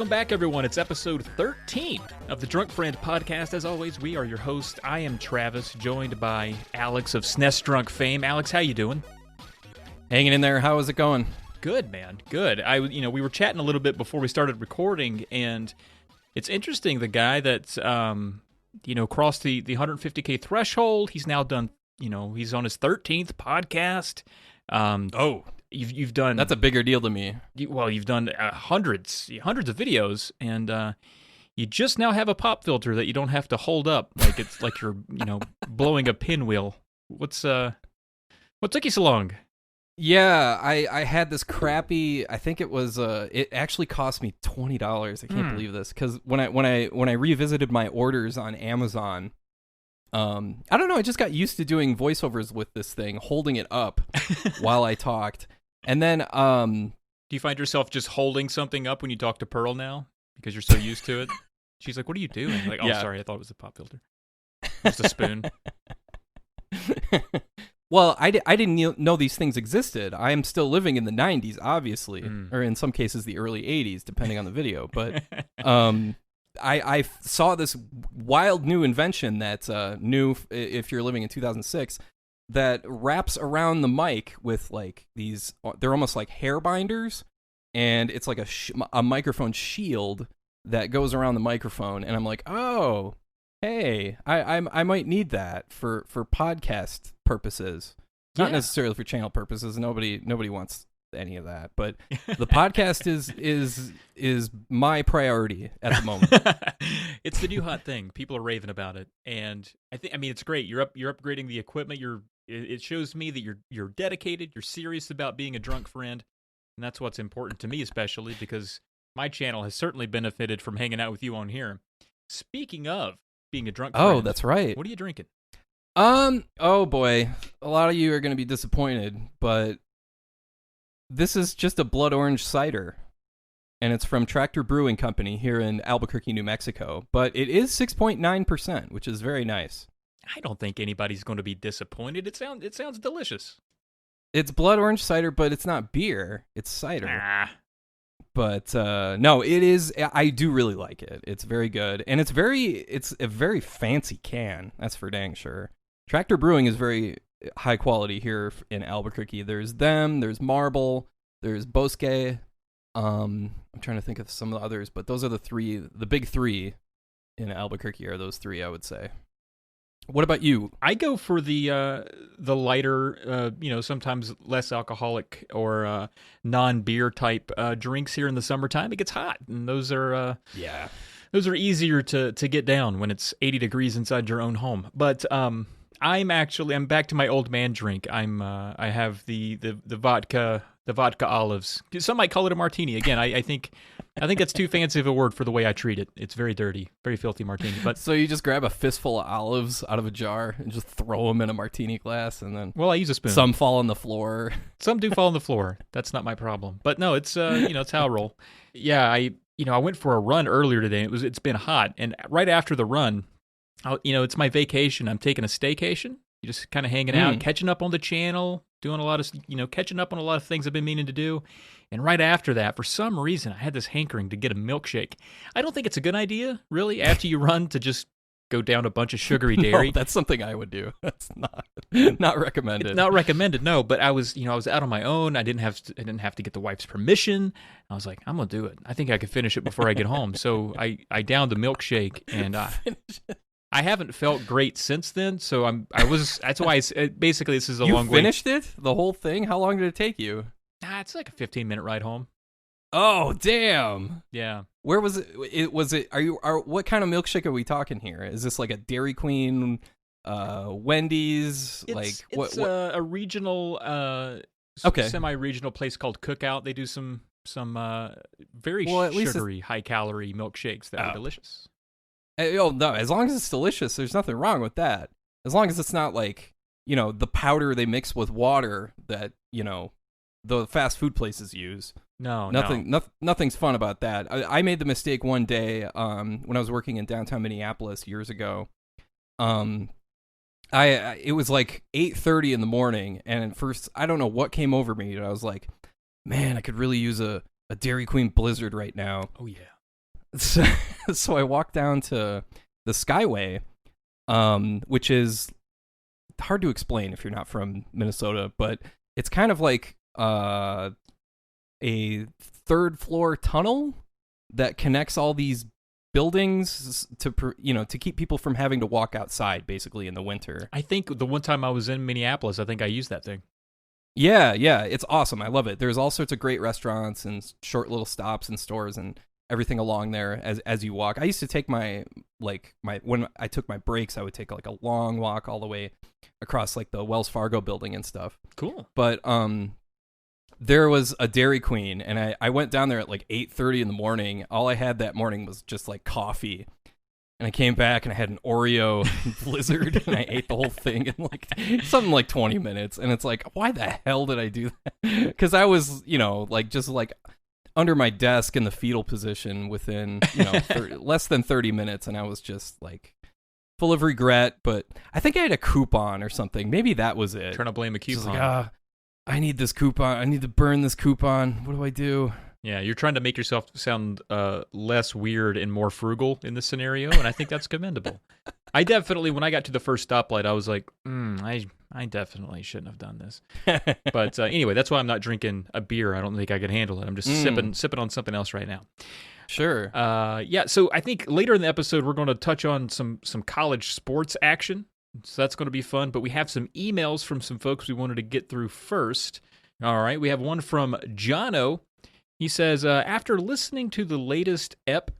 Welcome back, everyone. It's episode 13 of the DrunkFriend podcast. As always, we are your host. I am Travis, joined by Alex of SNES Drunk fame. Alex, how you doing? Hanging in there. How is it going? Good, man. Good. We were chatting a little bit before we started recording, and it's interesting. The guy that's, crossed the 150K threshold. He's now done. He's on his 13th podcast. You've done... That's a bigger deal to me. You've done hundreds of videos, and you just now have a pop filter that you don't have to hold up like it's like you're, blowing a pinwheel. What took you so long? Yeah, I had this crappy... I think it was... it actually cost me $20. I can't believe this, because when I revisited my orders on Amazon... I don't know, I just got used to doing voiceovers with this thing, holding it up while I talked. And then, do you find yourself just holding something up when you talk to Pearl now? Because you're so used to it? She's like, what are you doing? Like, yeah. Sorry, I thought it was a pop filter. Just a spoon. Well, I didn't know these things existed. I am still living in the 90s, obviously. Or in some cases, the early 80s, depending on the video. But, I saw this wild new invention that's new if you're living in 2006 that wraps around the mic with like these, they're almost like hair binders, and it's like a microphone shield that goes around the microphone. And I'm like, oh, hey, I might need that for podcast purposes, not necessarily for channel purposes. Nobody wants any of that, but the podcast is my priority at the moment. It's the new hot thing. People are raving about it, and I mean it's great. You're upgrading the equipment. It shows me that you're dedicated. You're serious about being a drunk friend, and that's what's important to me, especially because my channel has certainly benefited from hanging out with you on here. Speaking of being a drunk friend, oh, that's right. What are you drinking? Oh boy, a lot of you are going to be disappointed, but this is just a blood orange cider, and it's from Tractor Brewing Company here in Albuquerque, New Mexico. But it is 6.9%, which is very nice. I don't think anybody's going to be disappointed. It sounds delicious. It's blood orange cider, but it's not beer. It's cider. Nah. But no, it is. I do really like it. It's very good, and it's a very fancy can. That's for dang sure. Tractor Brewing is very high quality here in Albuquerque. There's Marble, there's Bosque. I'm trying to think of some of the others, but those are the big three in Albuquerque are those three, I would say. What about you? I go for the lighter, sometimes less alcoholic or non-beer type drinks here in the summertime. It gets hot, and those are easier to get down when it's 80 degrees inside your own home. But I'm back to my old man drink. I have the vodka olives. Some might call it a martini. Again, I think that's too fancy of a word for the way I treat it. It's very dirty, very filthy martini. But so you just grab a fistful of olives out of a jar and just throw them in a martini glass, and then I use a spoon. Some fall on the floor. Some do fall on the floor. That's not my problem. But no, it's it's how I roll. Yeah, I went for a run earlier today. It's been hot, and right after the run, it's my vacation. I'm taking a staycation. You're just kind of hanging out, catching up on the channel, doing a lot of, catching up on a lot of things I've been meaning to do. And right after that, for some reason, I had this hankering to get a milkshake. I don't think it's a good idea, really, after you run to just go down a bunch of sugary dairy. No, that's something I would do. That's not recommended. It's not recommended, no. But I was out on my own. I didn't have to get the wife's permission. I was like, I'm gonna do it. I think I could finish it before I get home. So I downed the milkshake, and I haven't felt great since then, so that's why basically this is a long way. You finished it? The whole thing? How long did it take you? It's like a 15-minute ride home. Oh, damn. Yeah. Where was it? What kind of milkshake are we talking here? Is this like a Dairy Queen, Wendy's? It's a regional, semi-regional place called Cookout. They do some very sugary, high-calorie milkshakes that are delicious. Oh, no, as long as it's delicious, there's nothing wrong with that. As long as it's not like, the powder they mix with water that, the fast food places use. Nothing's fun about that. I made the mistake one day when I was working in downtown Minneapolis years ago. It was like 8:30 in the morning, and at first I don't know what came over me. I was like, man, I could really use a Dairy Queen Blizzard right now. Oh yeah. So, so I walked down to the Skyway, which is hard to explain if you're not from Minnesota, but it's kind of like a third floor tunnel that connects all these buildings to keep people from having to walk outside basically in the winter. I think the one time I was in Minneapolis, I think I used that thing. Yeah, it's awesome. I love it. There's all sorts of great restaurants and short little stops and stores and everything along there as you walk. I used to take when I took my breaks, I would take like a long walk all the way across like the Wells Fargo building and stuff. Cool. But there was a Dairy Queen, and I went down there at like 8:30 in the morning. All I had that morning was just like coffee. And I came back and I had an Oreo blizzard and I ate the whole thing in like something like 20 minutes. And it's like, why the hell did I do that? Because I was, just like under my desk in the fetal position within, less than 30 minutes. And I was just like full of regret. But I think I had a coupon or something. Maybe that was it. Trying to blame a coupon. Like, I need this coupon. I need to burn this coupon. What do I do? Yeah, you're trying to make yourself sound less weird and more frugal in this scenario, and I think that's commendable. I definitely, when I got to the first stoplight, I was like, I definitely shouldn't have done this. But anyway, that's why I'm not drinking a beer. I don't think I can handle it. I'm just sipping on something else right now. Sure. Yeah, so I think later in the episode, we're going to touch on some college sports action. So that's going to be fun. But we have some emails from some folks we wanted to get through first. All right, we have one from Jono. He says, after listening to the latest EP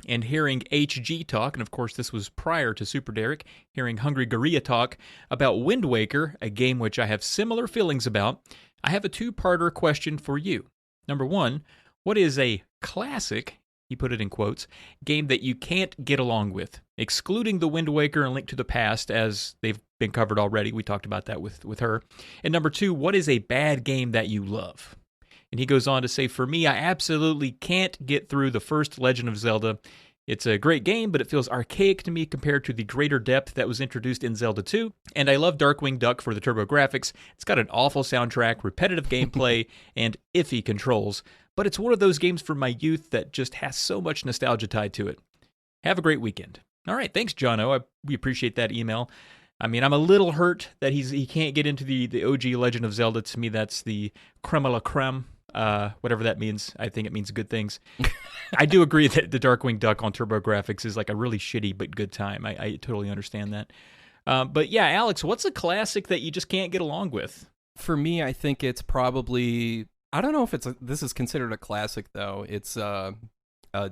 and hearing HG talk, and of course this was prior to Super Derek, hearing Hungry Gorilla talk about Wind Waker, a game which I have similar feelings about, I have a two-parter question for you. Number one, what is a classic, he put it in quotes, game that you can't get along with, excluding the Wind Waker and Link to the Past, as they've been covered already. We talked about that with her. And number two, what is a bad game that you love? And he goes on to say, for me, I absolutely can't get through the first Legend of Zelda. It's a great game, but it feels archaic to me compared to the greater depth that was introduced in Zelda 2. And I love Darkwing Duck for the turbo graphics. It's got an awful soundtrack, repetitive gameplay, and iffy controls. But it's one of those games from my youth that just has so much nostalgia tied to it. Have a great weekend. All right, thanks, Jono. We appreciate that email. I mean, I'm a little hurt that he can't get into the OG Legend of Zelda. To me, that's the creme de la creme. Whatever that means. I think it means good things. I do agree that the Darkwing Duck on TurboGrafx is like a really shitty but good time. I totally understand that. But yeah, Alex, what's a classic that you just can't get along with? For me, I think it's probably, I don't know if this is considered a classic though. It's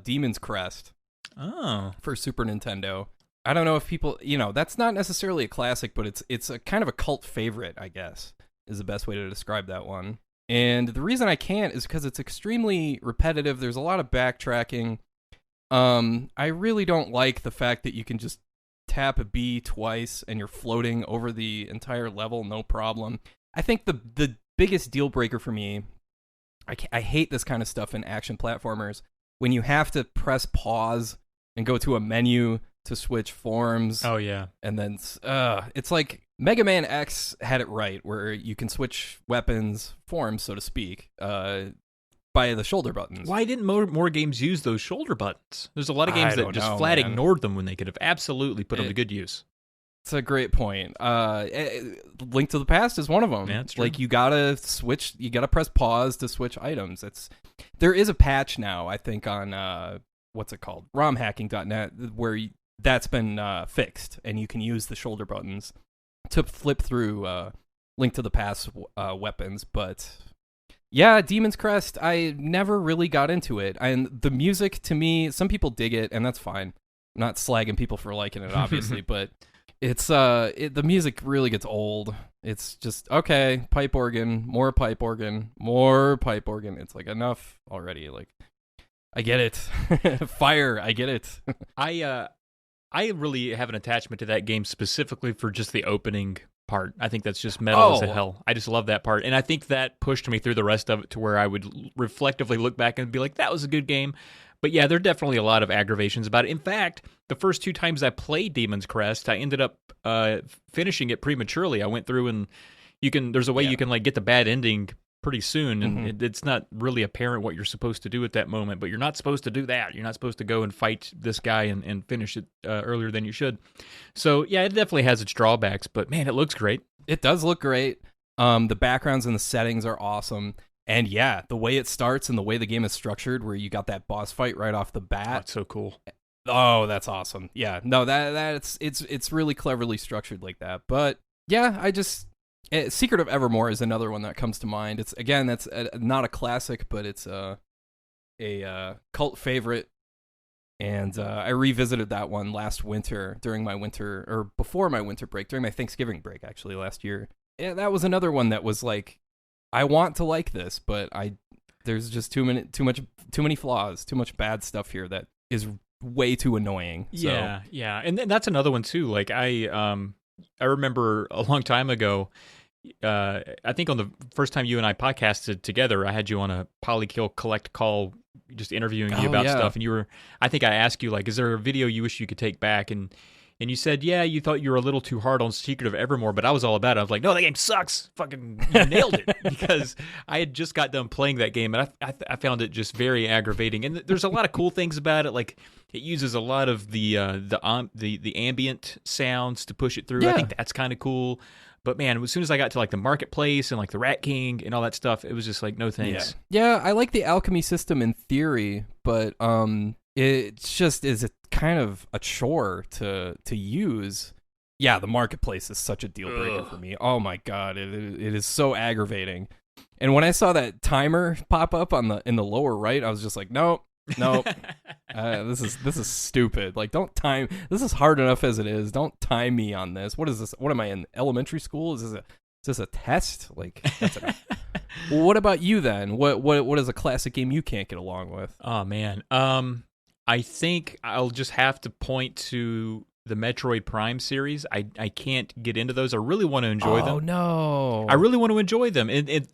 Demon's Crest. Oh. For Super Nintendo. I don't know if people, that's not necessarily a classic, but it's a kind of a cult favorite, I guess, is the best way to describe that one. And the reason I can't is because it's extremely repetitive. There's a lot of backtracking. I really don't like the fact that you can just tap a B twice and you're floating over the entire level, no problem. I think the biggest deal breaker for me, I hate this kind of stuff in action platformers, when you have to press pause and go to a menu to switch forms. Oh, yeah. And then it's like Mega Man X had it right, where you can switch weapons forms, so to speak, by the shoulder buttons. Why didn't more games use those shoulder buttons? There's a lot of games that just flat ignored them when they could have absolutely put them to good use. It's a great point. Link to the Past is one of them. Yeah, that's true. Like, you gotta switch, you gotta press pause to switch items. There is a patch now, I think, on what's it called, romhacking.net, where that's been fixed, and you can use the shoulder buttons to flip through Link to the Past weapons. But yeah, Demon's Crest, I never really got into it. And the music, to me, some people dig it, and that's fine. I'm not slagging people for liking it, obviously, but it's the music really gets old. It's just, okay, pipe organ, more pipe organ, more pipe organ. It's like, enough already. Like, I get it. Fire, I get it. I really have an attachment to that game specifically for just the opening part. I think that's just metal as hell. I just love that part. And I think that pushed me through the rest of it to where I would reflectively look back and be like, that was a good game. But yeah, there are definitely a lot of aggravations about it. In fact, the first two times I played Demon's Crest, I ended up finishing it prematurely. I went through and there's a way you can like get the bad ending pretty soon, and it's not really apparent what you're supposed to do at that moment, but you're not supposed to do that. You're not supposed to go and fight this guy and finish it earlier than you should. So, yeah, it definitely has its drawbacks, but, man, it looks great. It does look great. The backgrounds and the settings are awesome. And, yeah, the way it starts and the way the game is structured, where you got that boss fight right off the bat. That's so cool. Oh, that's awesome. Yeah, no, it's really cleverly structured like that. But, yeah, Secret of Evermore is another one that comes to mind. It's that's not a classic, but it's a cult favorite. And I revisited that one last winter before my winter break, during my Thanksgiving break, actually, last year. Yeah, that was another one that was like, I want to like this, but there's just too many flaws, too much bad stuff here that is way too annoying. Yeah, and that's another one too. Like I remember a long time ago. I think on the first time you and I podcasted together, I had you on a Polykill Collect call, just interviewing you about stuff. And I think I asked you, like, is there a video you wish you could take back? And you said, yeah, you thought you were a little too hard on Secret of Evermore, but I was all about it. I was like, no, that game sucks. Fucking you nailed it. Because I had just got done playing that game, and I found it just very aggravating. And there's a lot of cool things about it. Like, it uses a lot of the ambient sounds to push it through. Yeah. I think that's kind of cool. But man, as soon as I got to like the marketplace and like the Rat King and all that stuff, it was just like, no thanks. Yeah, I like the alchemy system in theory, but it just is kind of a chore to use. Yeah, the marketplace is such a deal breaker for me. Oh my god, it is so aggravating. And when I saw that timer pop up in the lower right, I was just like, nope. This is stupid. Like, don't time. This is hard enough as it is. Don't time me on this. What is this? What am I in elementary school? Is this a test? Like, that's enough. Well, what about you then? What is a classic game you can't get along with? Oh man. I think I'll just have to point to the Metroid Prime series. I can't get into those. I really want to enjoy them. Oh no. I really want to enjoy them.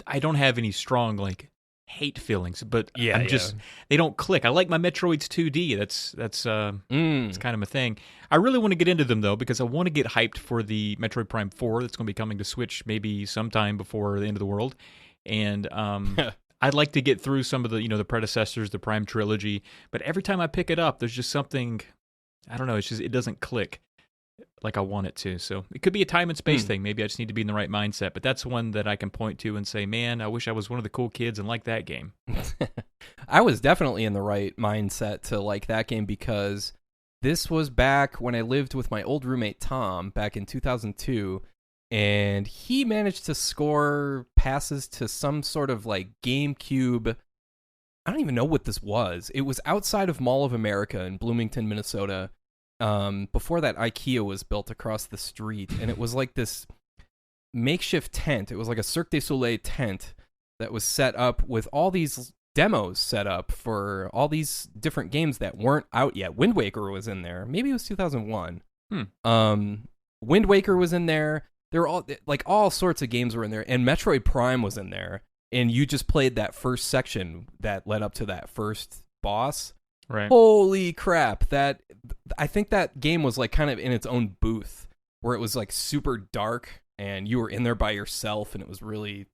I don't have any strong like hate feelings, but they don't click. I like my Metroids 2D. That's kind of a thing. I really want to get into them though, because I want to get hyped for the Metroid Prime 4 that's going to be coming to Switch maybe sometime before the end of the world. And I'd like to get through some of the the predecessors, the Prime trilogy, but every time I pick it up, there's just something, I don't know, it doesn't click like I want it to. So it could be a time and space thing. Maybe I just need to be in the right mindset. But that's one that I can point to and say, man, I wish I was one of the cool kids and liked that game. I was definitely in the right mindset to like that game, because this was back when I lived with my old roommate Tom back in 2002, and he managed to score passes to some sort of like GameCube. I don't even know what this was. It was outside of Mall of America in Bloomington, Minnesota. Before that, IKEA was built across the street, and it was like this makeshift tent. It was like a Cirque du Soleil tent that was set up with all these demos set up for all these different games that weren't out yet. Wind Waker was in there. Maybe it was 2001. Wind Waker was in there. There were all sorts of games were in there, and Metroid Prime was in there. And you just played that first section that led up to that first boss. Right. Holy crap. I think that game was like kind of in its own booth, where it was like super dark and you were in there by yourself, and it was really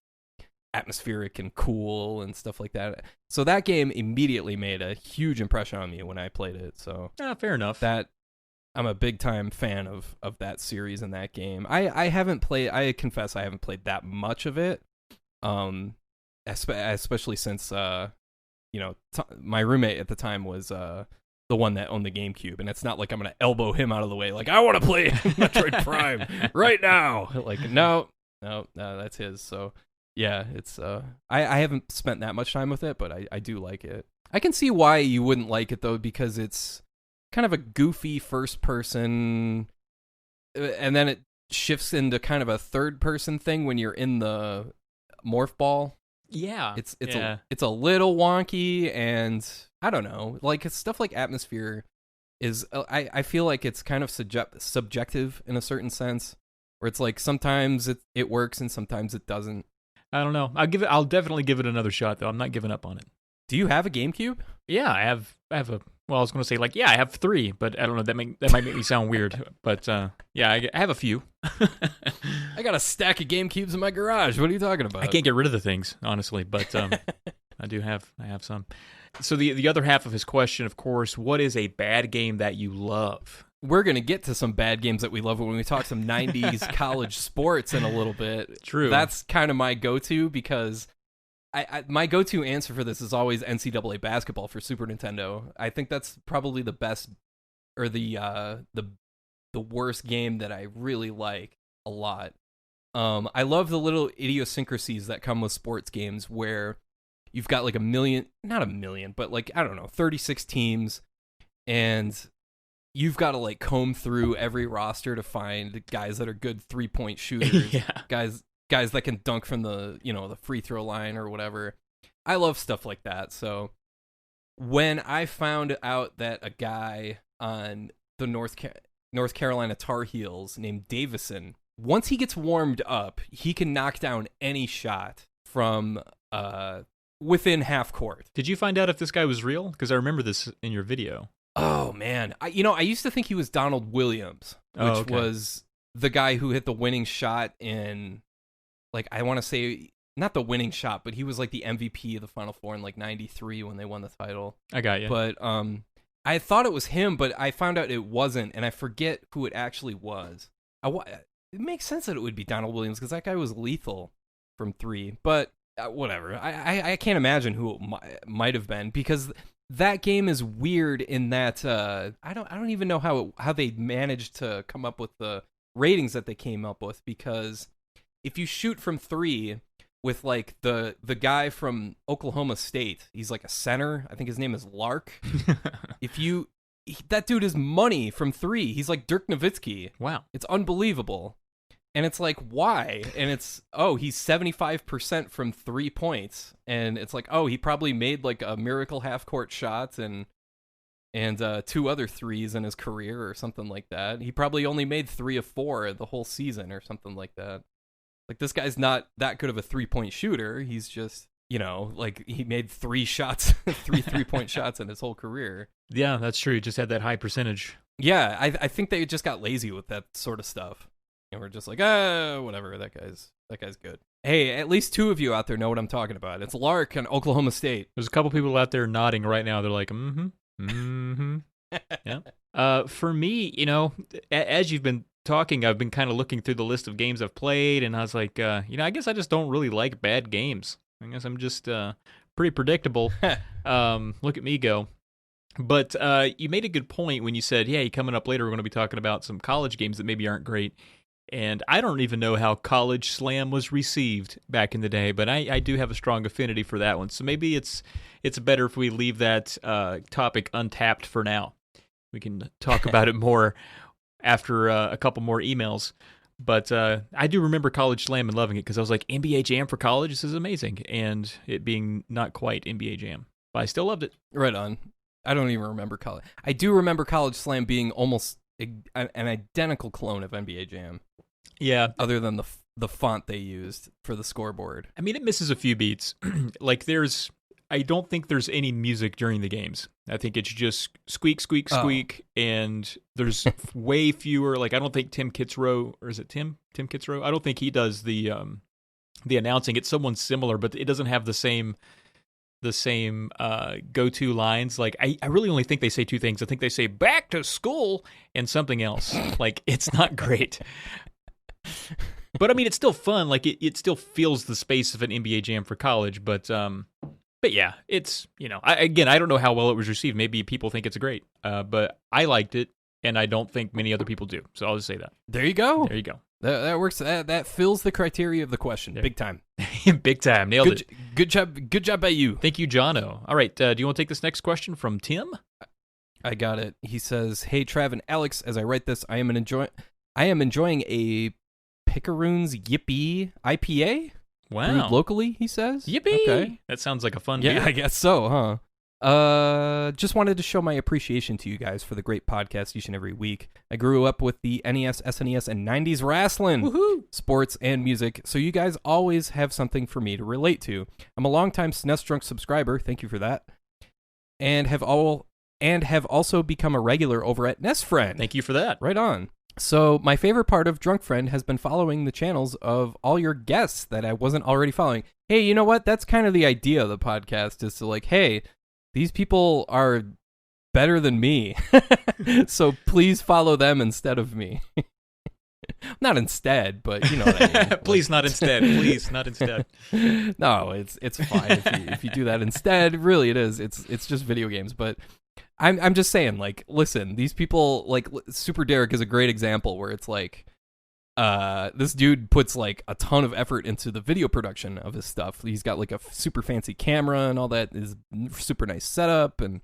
atmospheric and cool and stuff like that. So that game immediately made a huge impression on me when I played it. So fair enough. That I'm a big time fan of that series and that game. I confess I haven't played that much of it. Especially since my roommate at the time was the one that owned the GameCube, and it's not like I'm gonna elbow him out of the way like, I want to play Metroid Prime right now. Like, no, that's his. So yeah, it's I haven't spent that much time with it, but I do like it. I can see why you wouldn't like it though, because it's kind of a goofy first person, and then it shifts into kind of a third person thing when you're in the morph ball. Yeah, it's a little wonky, and I don't know, like stuff like Atmosphere is I feel like it's kind of subjective in a certain sense, where it's like sometimes it works and sometimes it doesn't. I don't know. I'll definitely give it another shot though. I'm not giving up on it. Do you have a GameCube? Yeah, I have a Well, I was going to say, like, yeah, I have 3, but I don't know. That might make me sound weird. But, yeah, I have a few. I got a stack of GameCubes in my garage. What are you talking about? I can't get rid of the things, honestly, but I have some. So the other half of his question, of course, what is a bad game that you love? We're going to get to some bad games that we love when we talk some 90s college sports in a little bit. True. That's kind of my go-to because my go-to answer for this is always NCAA basketball for Super Nintendo. I think that's probably the best or the worst game that I really like a lot. I love the little idiosyncrasies that come with sports games where you've got like not a million, but like, I don't know, 36 teams, and you've got to like comb through every roster to find guys that are good 3-point shooters, guys that can dunk from the, the free throw line or whatever. I love stuff like that. So when I found out that a guy on the North Carolina Tar Heels named Davison, once he gets warmed up, he can knock down any shot from within half court. Did you find out if this guy was real? Because I remember this in your video. Oh man, I used to think he was Donald Williams, which was the guy who hit the winning shot in, like, I want to say not the winning shot, but he was like the MVP of the Final Four in like '93 when they won the title. I got you. But I thought it was him, but I found out it wasn't, and I forget who it actually was. It makes sense that it would be Donald Williams because that guy was lethal from 3. But whatever, I can't imagine who it might have been because that game is weird in that I don't even know how they managed to come up with the ratings that they came up with, because if you shoot from 3 with like the guy from Oklahoma State, he's like a center, I think his name is Lark. That dude is money from 3. He's like Dirk Nowitzki. Wow. It's unbelievable. And it's like, why? And it's, he's 75% from 3 points. And it's like, he probably made like a miracle half-court shot and 2 other threes in his career or something like that. He probably only made 3 of 4 the whole season or something like that. Like, this guy's not that good of a 3-point shooter. He's just, like, he made 3 shots, 3-point shots in his whole career. Yeah, that's true. He just had that high percentage. Yeah, I think they just got lazy with that sort of stuff. And we're just like, whatever, that guy's good. Hey, at least 2 of you out there know what I'm talking about. It's Lark and Oklahoma State. There's a couple people out there nodding right now. They're like, yeah. For me, as you've been talking, I've been kind of looking through the list of games I've played, and I was like, I guess I just don't really like bad games. I guess I'm just pretty predictable. Look at me go. But you made a good point when you said, coming up later, we're going to be talking about some college games that maybe aren't great. And I don't even know how College Slam was received back in the day, but I do have a strong affinity for that one. So maybe it's better if we leave that topic untapped for now. We can talk about it more after a couple more emails. But I do remember College Slam and loving it because I was like, NBA Jam for college, this is amazing. And it being not quite NBA Jam. But I still loved it. Right on. I don't even remember college. I do remember College Slam being almost an identical clone of NBA Jam. Yeah. Other than the font they used for the scoreboard. I mean, it misses a few beats. Like, I don't think there's any music during the games. I think it's just squeak, squeak, squeak, and there's way fewer. Like, I don't think Tim Kitzrow, or is it Tim Kitzrow? I don't think he does the announcing. It's someone similar, but it doesn't have the same go-to lines. Like, I really only think they say 2 things. I think they say back to school and something else. Like, it's not great. But I mean, it's still fun. Like, it still feels the space of an NBA Jam for college. But yeah, it's, I don't know how well it was received. Maybe people think it's great. But I liked it, and I don't think many other people do. So I'll just say that. There you go. There you go. That works. That fills the criteria of the question. Big time. Big time. Nailed it. Good job by you. Thank you, Jono. All right. Do you want to take this next question from Tim? I got it. He says, "Hey, Trav and Alex, as I write this, I am enjoying a Picaroon's Yippee IPA. Wow. Brewed locally," he says. Yippee. Okay. That sounds like a fun beer. beer. I guess so, huh? Just wanted to show my appreciation to you guys for the great podcast each and every week. I grew up with the NES, SNES, and 90s wrestling, sports, and music, so you guys always have something for me to relate to. I'm a longtime SNES Drunk subscriber, thank you for that, and have and have also become a regular over at NestFriend. Thank you for that. Right on. So my favorite part of DrunkFriend has been following the channels of all your guests that I wasn't already following. Hey, you know what? That's kind of the idea of the podcast, is to like, hey, these people are better than me. So please follow them instead of me. Not instead, but you know what I mean. Please not instead. Please not instead. No, it's fine if you do that instead. Really, it is. It's just video games. But I'm just saying, like, listen, these people, like, Super Derek is a great example where it's like, this dude puts like a ton of effort into the video production of his stuff. He's got like a super fancy camera and all that, is super nice setup. And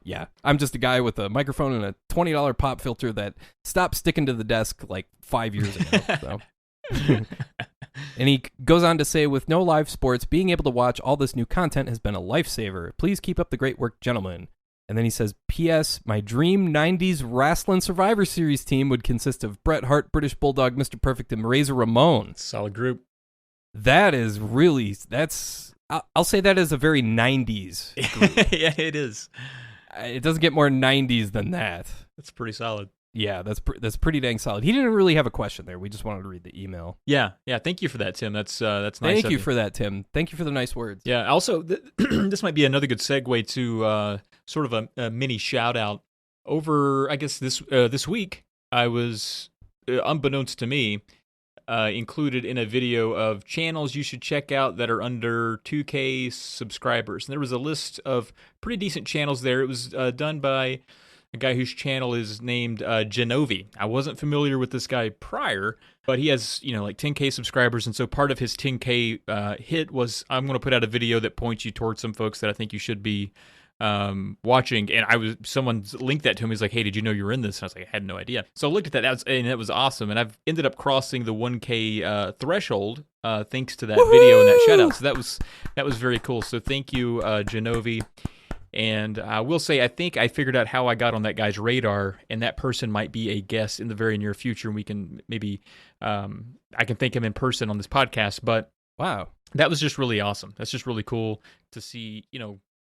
yeah, I'm just a guy with a microphone and a $20 pop filter that stopped sticking to the desk like 5 years ago. So. And he goes on to say, with no live sports, being able to watch all this new content has been a lifesaver. Please keep up the great work, gentlemen. And then he says, P.S. My dream 90s Wrestling Survivor Series team would consist of Bret Hart, British Bulldog, Mr. Perfect, and Razor Ramon. Solid group. That is really, I'll say that is a very 90s group. Yeah, it is. It doesn't get more 90s than that. That's pretty solid. Yeah, that's pretty dang solid. He didn't really have a question there. We just wanted to read the email. Yeah. Thank you for that, Tim. That's nice. Thank you for that, Tim. Thank you for the nice words. Yeah. Also, this might be another good segue to sort of a mini shout out. Over, I guess this week, I was, unbeknownst to me, included in a video of channels you should check out that are under 2K subscribers. And there was a list of pretty decent channels there. It was done by a guy whose channel is named Genovi. I wasn't familiar with this guy prior, but he has, like 10K subscribers. And so part of his 10K hit was, I'm going to put out a video that points you towards some folks that I think you should be watching. And someone linked that to him. He's like, hey, did you know you were in this? And I was like, I had no idea. So I looked at that, and it was awesome. And I've ended up crossing the 1K threshold thanks to that video and that shout out. So that was very cool. So thank you, Genovi. And I will say, I think I figured out how I got on that guy's radar, and that person might be a guest in the very near future. And we can maybe, I can thank him in person on this podcast. But wow, that was just really awesome. That's just really cool to see,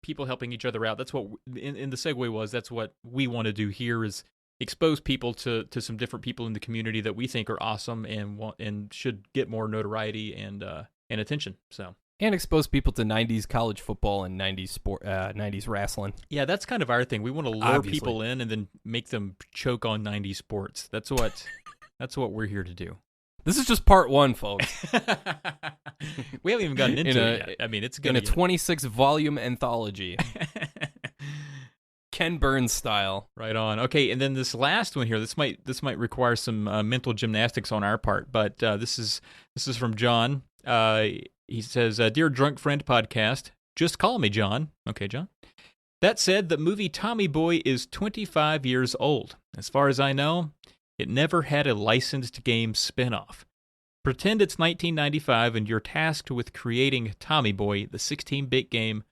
people helping each other out. That's what, in the segue was, that's what we want to do here, is expose people to some different people in the community that we think are awesome and should get more notoriety and attention. So. And expose people to 90s college football and 90s sport, 90s wrestling. Yeah, that's kind of our thing. We want to lure people in and then make them choke on 90s sports. That's what we're here to do. This is just part one, folks. We haven't even gotten into it yet. I mean, it's going to be a 26-volume anthology. Ken Burns style. Right on. Okay, and then this last one here, this might require some mental gymnastics on our part, but this is from John. He says, Dear Drunk Friend Podcast, just call me John. Okay, John. That said, the movie Tommy Boy is 25 years old. As far as I know, it never had a licensed game spinoff. Pretend it's 1995 and you're tasked with creating Tommy Boy, the 16-bit game.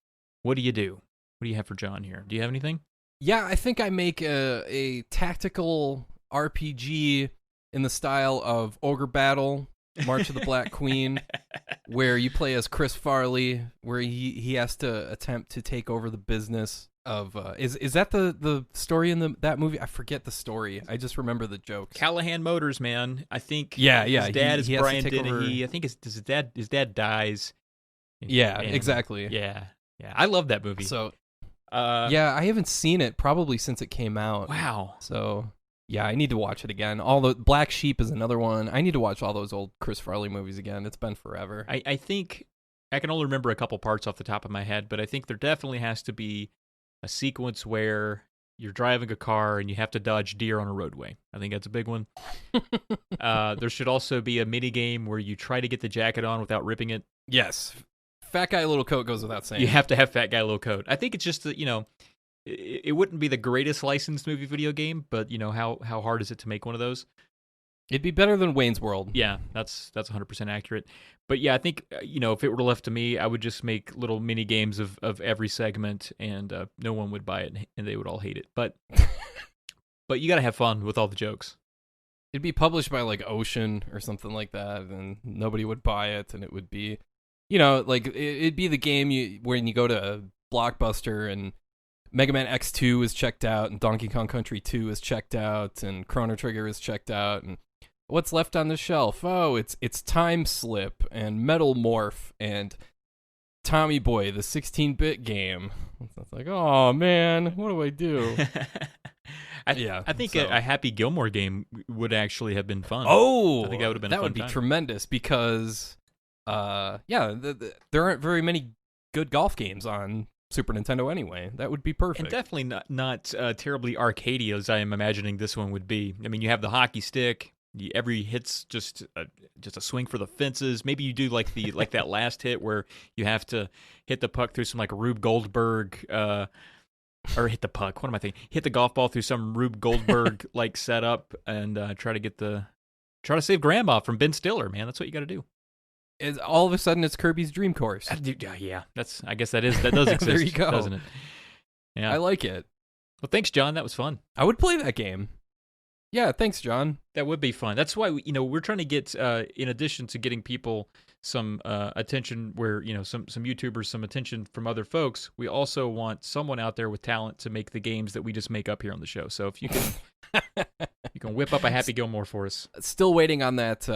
What do you do? What do you have for John here? Do you have anything? Yeah, I think I make a tactical RPG in the style of Ogre Battle, March of the Black Queen, where you play as Chris Farley, where he has to attempt to take over the business of is that the story in that movie? I forget the story. I just remember the jokes. Callahan Motors, man. I think yeah. His dad is Brian Dennehy. I think his dad dies. Yeah, exactly. Yeah. I love that movie. So yeah, I haven't seen it probably since it came out. Wow. So yeah, I need to watch it again. All the Black Sheep is another one. I need to watch all those old Chris Farley movies again. It's been forever. I think I can only remember a couple parts off the top of my head, but I think there definitely has to be a sequence where you're driving a car and you have to dodge deer on a roadway. I think that's a big one. There should also be a mini game where you try to get the jacket on without ripping it. Yes. Fat Guy Little Coat goes without saying. You have to have Fat Guy Little Coat. I think it's just that, it wouldn't be the greatest licensed movie video game, but how hard is it to make one of those? It'd be better than Wayne's World. Yeah, that's 100% accurate. But yeah, I think if it were left to me, I would just make little mini games of every segment, and no one would buy it, and they would all hate it. But you got to have fun with all the jokes. It'd be published by like Ocean or something like that, and nobody would buy it, and it would be, like it'd be the game when you go to Blockbuster and Mega Man X2 is checked out, and Donkey Kong Country 2 is checked out, and Chrono Trigger is checked out, and what's left on the shelf? Oh, it's Time Slip and Metal Morph and Tommy Boy, the 16-bit game. It's like, oh man, what do I do? I think a Happy Gilmore game would actually have been fun. Oh, I think that would have been a fun time. Tremendous because, there aren't very many good golf games on Super Nintendo anyway. That would be perfect. And definitely not terribly arcadey as I am imagining this one would be. I mean, you have the hockey stick. Every hit's just a swing for the fences. Maybe you do like that last hit where you have to hit the puck through some like Rube Goldberg, or hit the puck. What am I thinking? Hit the golf ball through some Rube Goldberg like setup and try to save Grandma from Ben Stiller. Man, that's what you got to do. All of a sudden, it's Kirby's Dream Course. Yeah, I guess that does exist. There you go, doesn't it? Yeah, I like it. Well, thanks, John. That was fun. I would play that game. Yeah, thanks, John. That would be fun. That's why we're trying to get, in addition to getting people some attention, where some YouTubers some attention from other folks, we also want someone out there with talent to make the games that we just make up here on the show. So if you can, you can whip up a Happy Gilmore for us. Still waiting on that.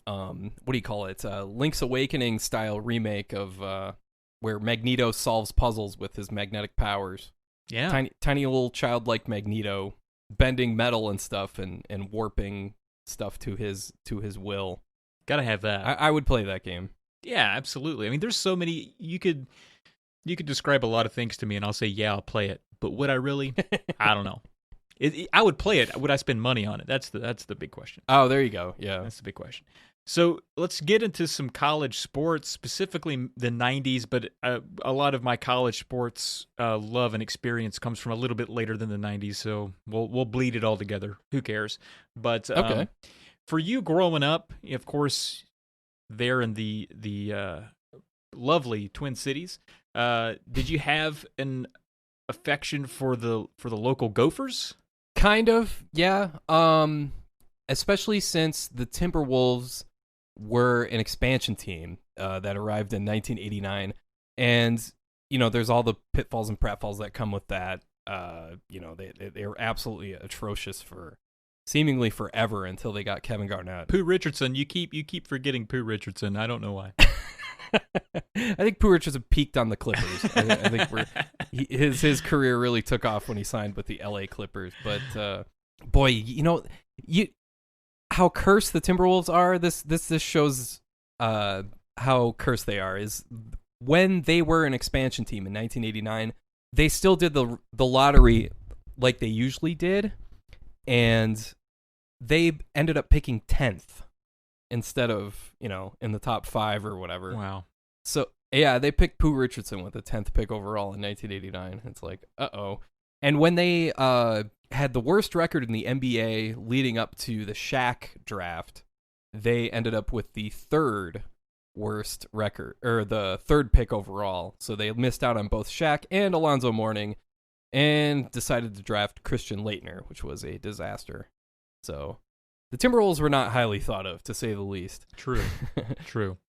What do you call it? Link's Awakening style remake of where Magneto solves puzzles with his magnetic powers. Yeah, tiny little childlike Magneto bending metal and stuff and warping stuff to his will. Gotta have that. I would play that game. Yeah, absolutely. I mean, there's so many. You could describe a lot of things to me, and I'll say, yeah, I'll play it. But would I really? I don't know. I would play it. Would I spend money on it? That's the big question. Oh, there you go. Yeah, that's the big question. So let's get into some college sports, specifically the 90s, but a lot of my college sports love and experience comes from a little bit later than the 90s, so we'll bleed it all together. Who cares? But okay. For you growing up, of course, there in the lovely Twin Cities, did you have an affection for the local Gophers? Kind of, yeah. Especially since the Timberwolves were an expansion team that arrived in 1989, and there's all the pitfalls and pratfalls that come with that. They were absolutely atrocious for seemingly forever until they got Kevin Garnett. Pooh Richardson, you keep forgetting Pooh Richardson. I don't know why. I think Pooh Richardson peaked on the Clippers. I think his career really took off when he signed with the LA Clippers. But boy, how cursed the Timberwolves are. This shows how cursed they are. Is when they were an expansion team in 1989, they still did the lottery like they usually did, and they ended up picking 10th instead of in the top 5 or whatever. Wow. So yeah, they picked Pooh Richardson with the 10th pick overall in 1989. It's like, uh-oh. And when they had the worst record in the NBA leading up to the Shaq draft, they ended up with the 3rd worst record, or the 3rd pick overall. So they missed out on both Shaq and Alonzo Mourning and decided to draft Christian Laettner, which was a disaster. So the Timberwolves were not highly thought of, to say the least. True.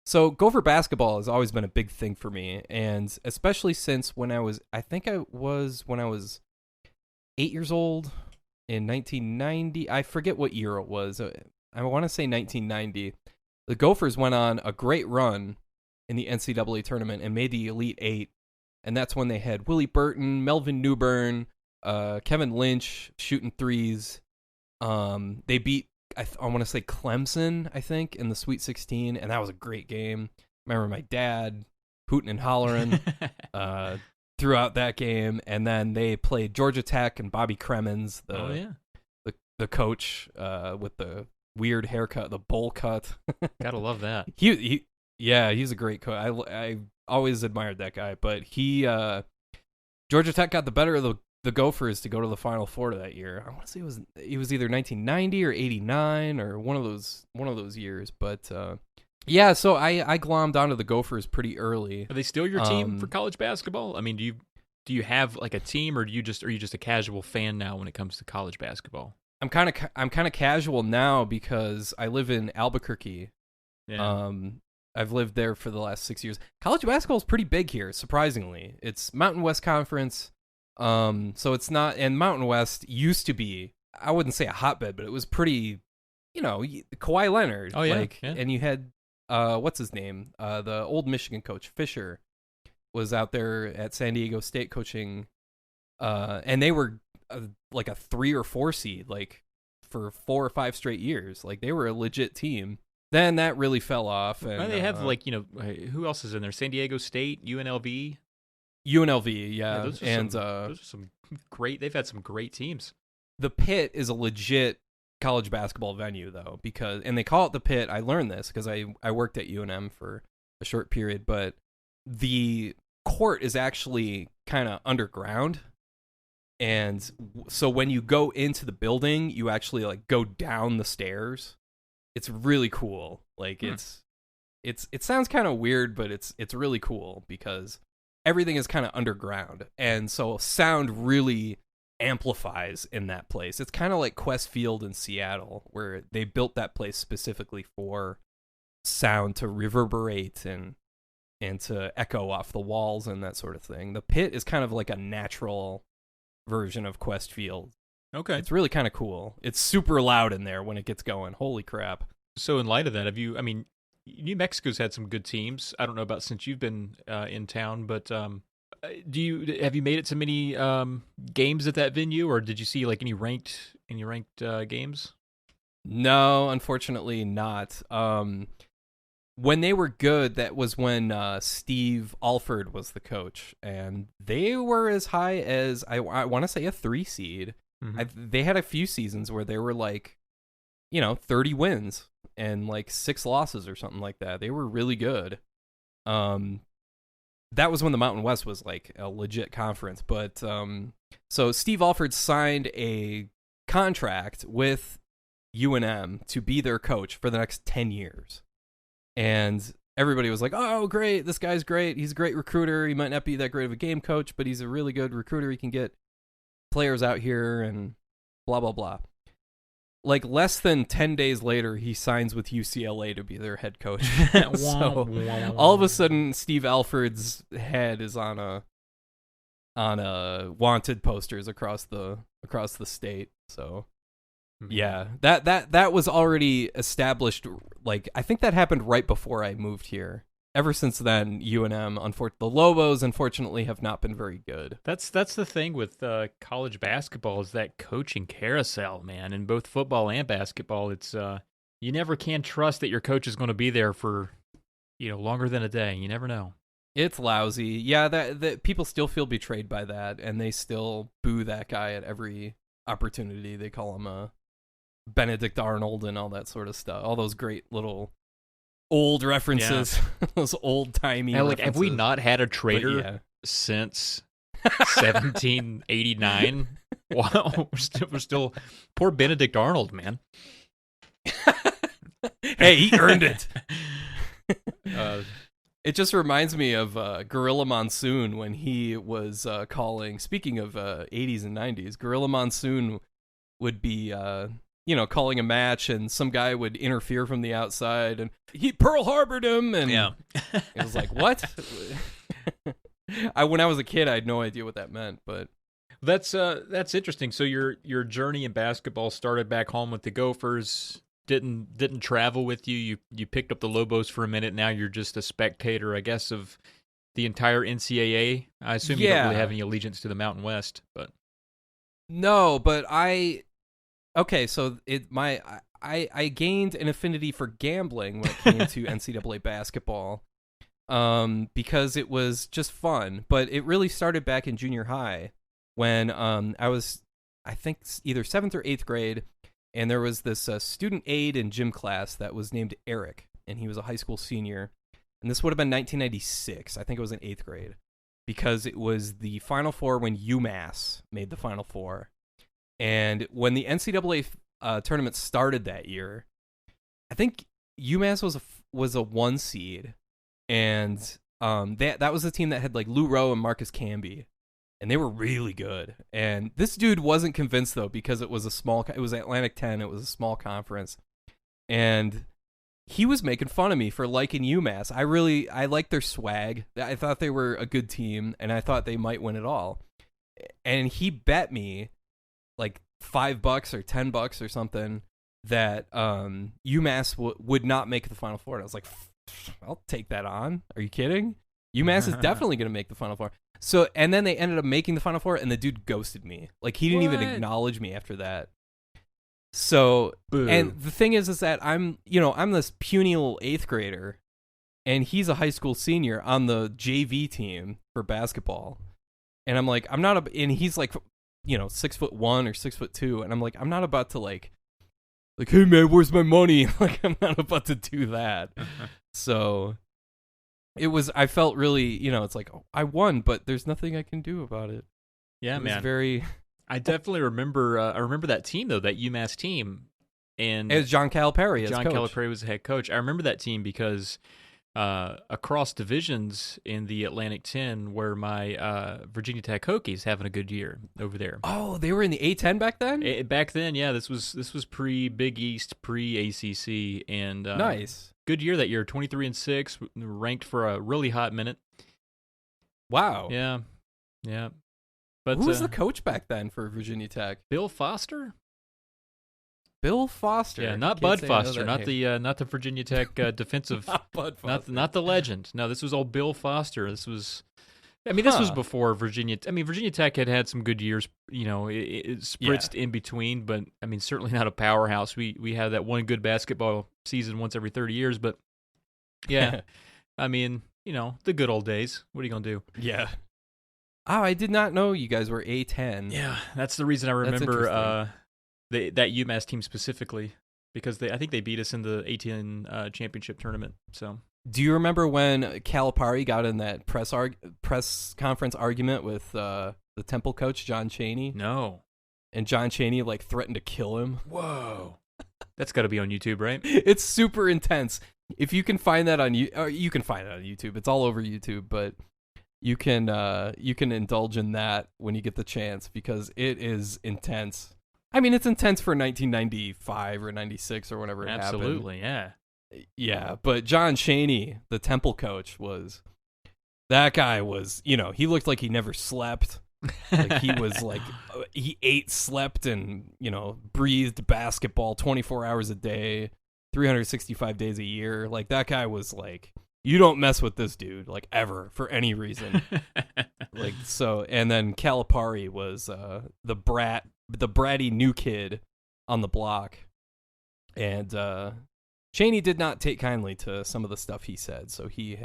So Gopher basketball has always been a big thing for me, and especially since when I was 8 years old in 1990. I forget what year it was. I want to say 1990. The Gophers went on a great run in the NCAA tournament and made the Elite Eight, and that's when they had Willie Burton, Melvin Newbern, Kevin Lynch shooting threes. They beat, I want to say Clemson, I think, in the Sweet 16, and that was a great game. Remember my dad hooting and hollering throughout that game, and then they played Georgia Tech and Bobby Cremins, the coach with the weird haircut, the bowl cut. Gotta love that. He's a great coach. I always admired that guy, but Georgia Tech got the better of the Gophers to go to the Final Four that year. I want to say it was either 1990 or 89 or one of those years. But yeah, so I glommed onto the Gophers pretty early. Are they still your team for college basketball? I mean, do you have like a team, or are you just a casual fan now when it comes to college basketball? I'm kind of casual now because I live in Albuquerque. Yeah. I've lived there for the last 6 years. College basketball is pretty big here, surprisingly. It's Mountain West Conference. So it's not, and Mountain West used to be, I wouldn't say a hotbed, but it was pretty, Kawhi Leonard. Oh, yeah, yeah. And you had, what's his name? The old Michigan coach, Fisher, was out there at San Diego State coaching, and they were like a 3 or 4 seed, like for 4 or 5 straight years. Like they were a legit team. Then that really fell off. And well, they have who else is in there? San Diego State, UNLV. UNLV, yeah. Those are some great. They've had some great teams. The Pit is a legit college basketball venue, though, and they call it the Pit. I learned this because I worked at UNM for a short period, but the court is actually kind of underground, and so when you go into the building, you actually like go down the stairs. It's really cool. Like it sounds kind of weird, but it's really cool because everything is kind of underground, and so sound really amplifies in that place. It's kind of like Quest Field in Seattle, where they built that place specifically for sound to reverberate and to echo off the walls and that sort of thing. The Pit is kind of like a natural version of Quest Field. Okay. It's really kind of cool. It's super loud in there when it gets going. Holy crap. So in light of that, New Mexico's had some good teams. I don't know about since you've been in town, but have you made it to many games at that venue, or did you see like any ranked games? No, unfortunately not. When they were good, that was when Steve Alford was the coach, and they were as high as I want to say a 3 seed. Mm-hmm. They had a few seasons where they were like, 30 wins and like 6 losses or something like that. They were really good. That was when the Mountain West was like a legit conference. But so Steve Alford signed a contract with UNM to be their coach for the next 10 years. And everybody was like, oh, great. This guy's great. He's a great recruiter. He might not be that great of a game coach, but he's a really good recruiter. He can get players out here and blah, blah, blah. Like less than 10 days later, he signs with UCLA to be their head coach. So all of a sudden, Steve Alford's head is on a wanted posters across the state. So yeah, that was already established. Like I think that happened right before I moved here. Ever since then, UNM, the Lobos, unfortunately, have not been very good. That's the thing with college basketball is that coaching carousel, man. In both football and basketball, it's you never can trust that your coach is going to be there for longer than a day. You never know. It's lousy. Yeah, that people still feel betrayed by that, and they still boo that guy at every opportunity. They call him Benedict Arnold and all that sort of stuff. All those great little old references, those old-timey references. Have we not had a traitor since 1789? Wow, we're still poor Benedict Arnold, man. Hey, he earned it. It just reminds me of Gorilla Monsoon when he was calling, speaking of 80s and 90s, Gorilla Monsoon would be calling a match, and some guy would interfere from the outside, and he Pearl Harbored him, and it was like, what? When I was a kid, I had no idea what that meant, but that's interesting. So your journey in basketball started back home with the Gophers. Didn't travel with you. You picked up the Lobos for a minute. Now you're just a spectator, I guess, of the entire NCAA. I assume you don't really have any allegiance to the Mountain West, but no, but okay, so I gained an affinity for gambling when it came to NCAA basketball, because it was just fun. But it really started back in junior high when I was, I think, either 7th or 8th grade, and there was this student aide in gym class that was named Eric, and he was a high school senior. And this would have been 1996. I think it was in 8th grade, because it was the Final Four when UMass made the Final Four. And when the NCAA tournament started that year, I think UMass was a 1 seed, and that was the team that had like Lou Rowe and Marcus Camby, and they were really good. And this dude wasn't convinced though, because it was Atlantic 10, it was a small conference, and he was making fun of me for liking UMass. I liked their swag. I thought they were a good team, and I thought they might win it all. and he bet me like $5 or $10 or something that UMass would not make the Final Four. And I was like, I'll take that on. Are you kidding? UMass is definitely going to make the Final Four. So, and then they ended up making the Final Four, and the dude ghosted me. Like, he didn't even acknowledge me after that. So, Boo. And the thing is that I'm this puny little 8th grader, and he's a high school senior on the JV team for basketball. And I'm like, and he's like, 6'1" or 6'2", and I'm like, I'm not about to like, hey man, where's my money? Like, I'm not about to do that. So I felt really, it's like, oh, I won, but there's nothing I can do about it. Yeah, man. Very. I definitely remember. I remember that team though, that UMass team, and it was John Calipari. John Calipari was the head coach. I remember that team because across divisions in the Atlantic 10, where my Virginia Tech Hokies having a good year over there. Oh, they were in the A10 back then. Back then, yeah. This was pre Big East, pre ACC, and nice. Good year that year. 23-6, ranked for a really hot minute. Wow. Yeah. But who was the coach back then for Virginia Tech? Bill Foster. Bill Foster. Yeah, not Bud Foster, not the Virginia Tech defensive, not Bud Foster. not the legend. No, this was old Bill Foster. This was, this was before Virginia. Virginia Tech had some good years. It spritzed in between, but certainly not a powerhouse. We had that one good basketball season once every 30 years, but yeah, the good old days. What are you gonna do? Yeah. Oh, I did not know you guys were A10. Yeah, that's the reason I remember that UMass team specifically, because I think they beat us in the A10 championship tournament. So, do you remember when Calipari got in that press conference argument with the Temple coach John Chaney? No. And John Chaney threatened to kill him. Whoa, that's got to be on YouTube, right? It's super intense. If you can find that on you can find it on YouTube. It's all over YouTube, but you can indulge in that when you get the chance, because it is intense. It's intense for 1995 or 96 or whenever it happened. Absolutely, yeah. Yeah, but John Chaney, the Temple coach, that guy was, he looked like he never slept. Like he was he ate, slept, and, breathed basketball 24 hours a day, 365 days a year. Like, that guy was like, you don't mess with this dude, like, ever, for any reason. And then Calipari was the bratty new kid on the block, and Chaney did not take kindly to some of the stuff he said. So he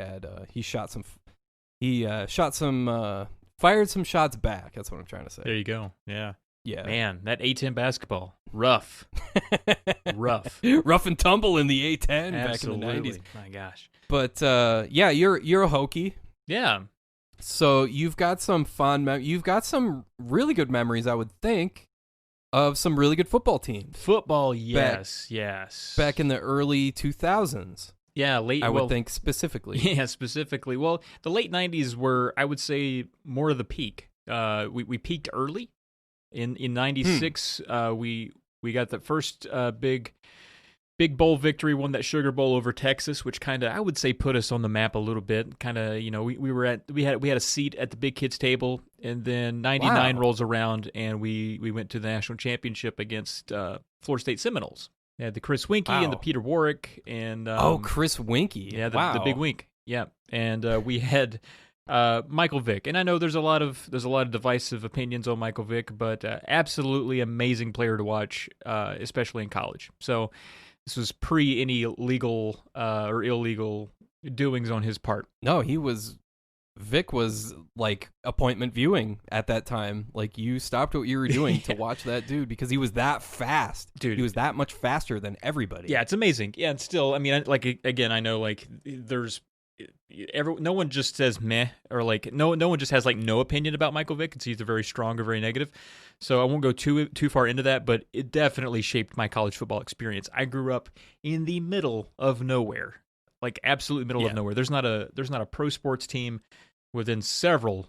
fired some shots back. That's what I'm trying to say. There you go. Yeah. Man, that A10 basketball, rough, rough and tumble in the A10 Absolutely. Back in the 90s. My gosh. But you're a Hokie. Yeah. So you've got some you've got some really good memories, I would think, of some really good football teams. Football, yes. Back in the early 2000s. Yeah, I would think specifically. Yeah, specifically. Well, the late 90s were, I would say, more of the peak. We peaked early. In 96, we got the first big bowl victory, won that Sugar Bowl over Texas, which kind of, I would say, put us on the map a little bit. Kind of, we had a seat at the big kids table, and then 99 rolls around, and we went to the national championship against Florida State Seminoles. They had the Chris Winkie and the Peter Warwick, and Chris Winkie, yeah, the big Wink, yeah, and we had Michael Vick, and I know there's a lot of divisive opinions on Michael Vick, but absolutely amazing player to watch, especially in college. So this was pre any legal or illegal doings on his part. No, Vic was like appointment viewing at that time. Like, you stopped what you were doing to watch that dude, because he was that fast. Dude, he was that much faster than everybody. Yeah, it's amazing. Yeah, and still, I know, like, there's no one just says meh, or like no one just has like no opinion about Michael Vick. It's either very strong or very negative. So I won't go too far into that, but it definitely shaped my college football experience. I grew up in the middle of nowhere, like absolute middle of nowhere. There's not a pro sports team within several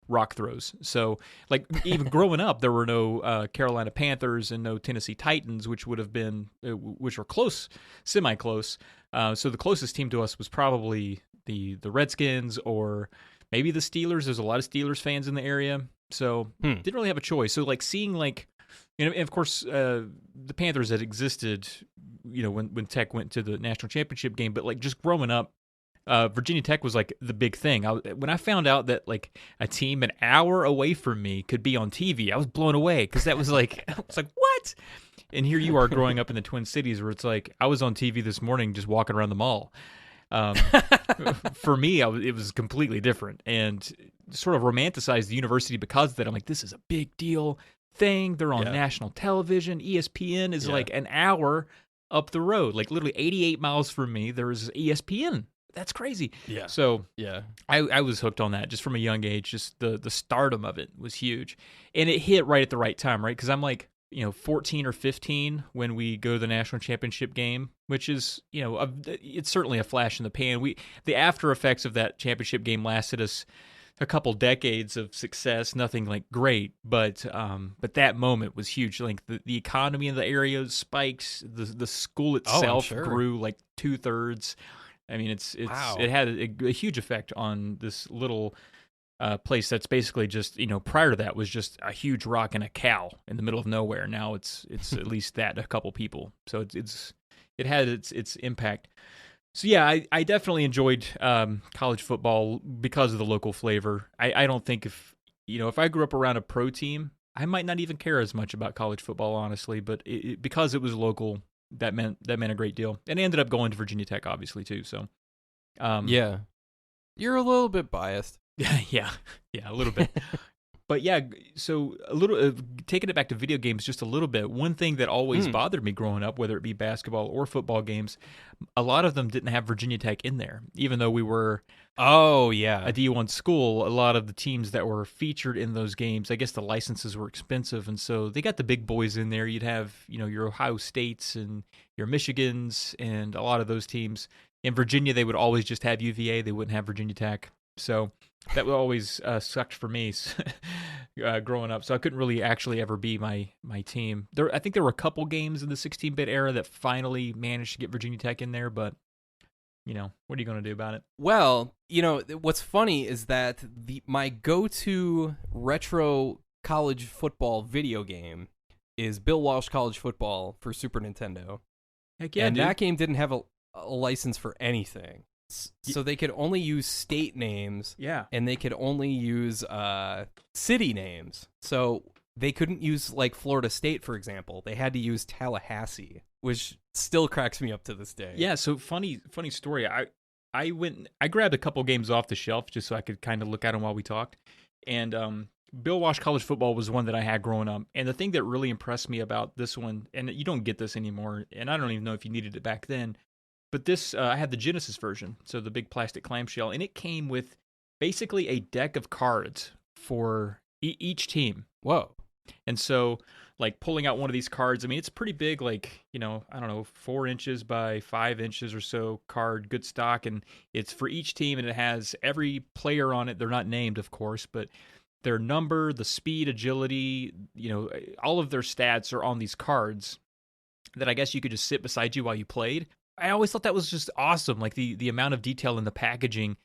rock throws. So, like, even growing up, there were no Carolina Panthers and no Tennessee Titans, which were close, semi-close. So the closest team to us was probably the Redskins or maybe the Steelers. There's a lot of Steelers fans in the area, so didn't really have a choice. So like seeing like, and of course the Panthers had existed, when Tech went to the national championship game, but like just growing up, Virginia Tech was like the big thing. When I found out that like a team an hour away from me could be on TV, I was blown away because that was like, I was like, what? And here you are growing up in the Twin Cities where it's like, I was on TV this morning just walking around the mall. For me, it was completely different and sort of romanticized the university because of that. I'm like, this is a big deal thing. They're on national television. ESPN is like an hour up the road, like literally 88 miles from me. There is ESPN. That's crazy. Yeah. So I was hooked on that just from a young age. Just the stardom of it was huge. And it hit right at the right time, right? Because I'm like, 14 or 15 when we go to the national championship game, which is, it's certainly a flash in the pan. The after effects of that championship game lasted us a couple decades of success, nothing like great, but that moment was huge. Like the economy in the area spiked, the school itself grew like 2/3. I mean, wow. It had a huge effect on this little place that's basically just, prior to that was just a huge rock and a cow in the middle of nowhere. Now it's at least that, a couple people. So it had its impact. So yeah, I definitely enjoyed college football because of the local flavor. I don't think if I grew up around a pro team, I might not even care as much about college football, honestly. But because it was local, that meant a great deal. And I ended up going to Virginia Tech, obviously, too. So yeah, you're a little bit biased. yeah, a little bit. But yeah, so a little taking it back to video games just a little bit. One thing that always bothered me growing up, whether it be basketball or football games, a lot of them didn't have Virginia Tech in there, even though we were a D1 school. A lot of the teams that were featured in those games, I guess the licenses were expensive, and so they got the big boys in there. You'd have your Ohio States and your Michigans and a lot of those teams. In Virginia, they would always just have UVA. They wouldn't have Virginia Tech. So that would always sucked for me growing up. So I couldn't really actually ever be my team. I think there were a couple games in the 16-bit era that finally managed to get Virginia Tech in there, but what are you going to do about it? Well, what's funny is that my go-to retro college football video game is Bill Walsh College Football for Super Nintendo. Heck yeah, and dude. That game didn't have a license for anything. So they could only use state names, and they could only use city names. So they couldn't use like Florida State, for example. They had to use Tallahassee, which still cracks me up to this day. Yeah. So funny story. I grabbed a couple games off the shelf just so I could kind of look at them while we talked, and Bill Walsh College Football was one that I had growing up. And the thing that really impressed me about this one, and you don't get this anymore, and I don't even know if you needed it back then. But this, I had the Genesis version, so the big plastic clamshell, and it came with basically a deck of cards for each team. Whoa. And so, like, pulling out one of these cards, I mean, it's pretty big, like, I don't know, 4 inches by 5 inches or so card, good stock, and it's for each team, and it has every player on it. They're not named, of course, but their number, the speed, agility, all of their stats are on these cards that I guess you could just sit beside you while you played. I always thought that was just awesome, like the amount of detail in the packaging.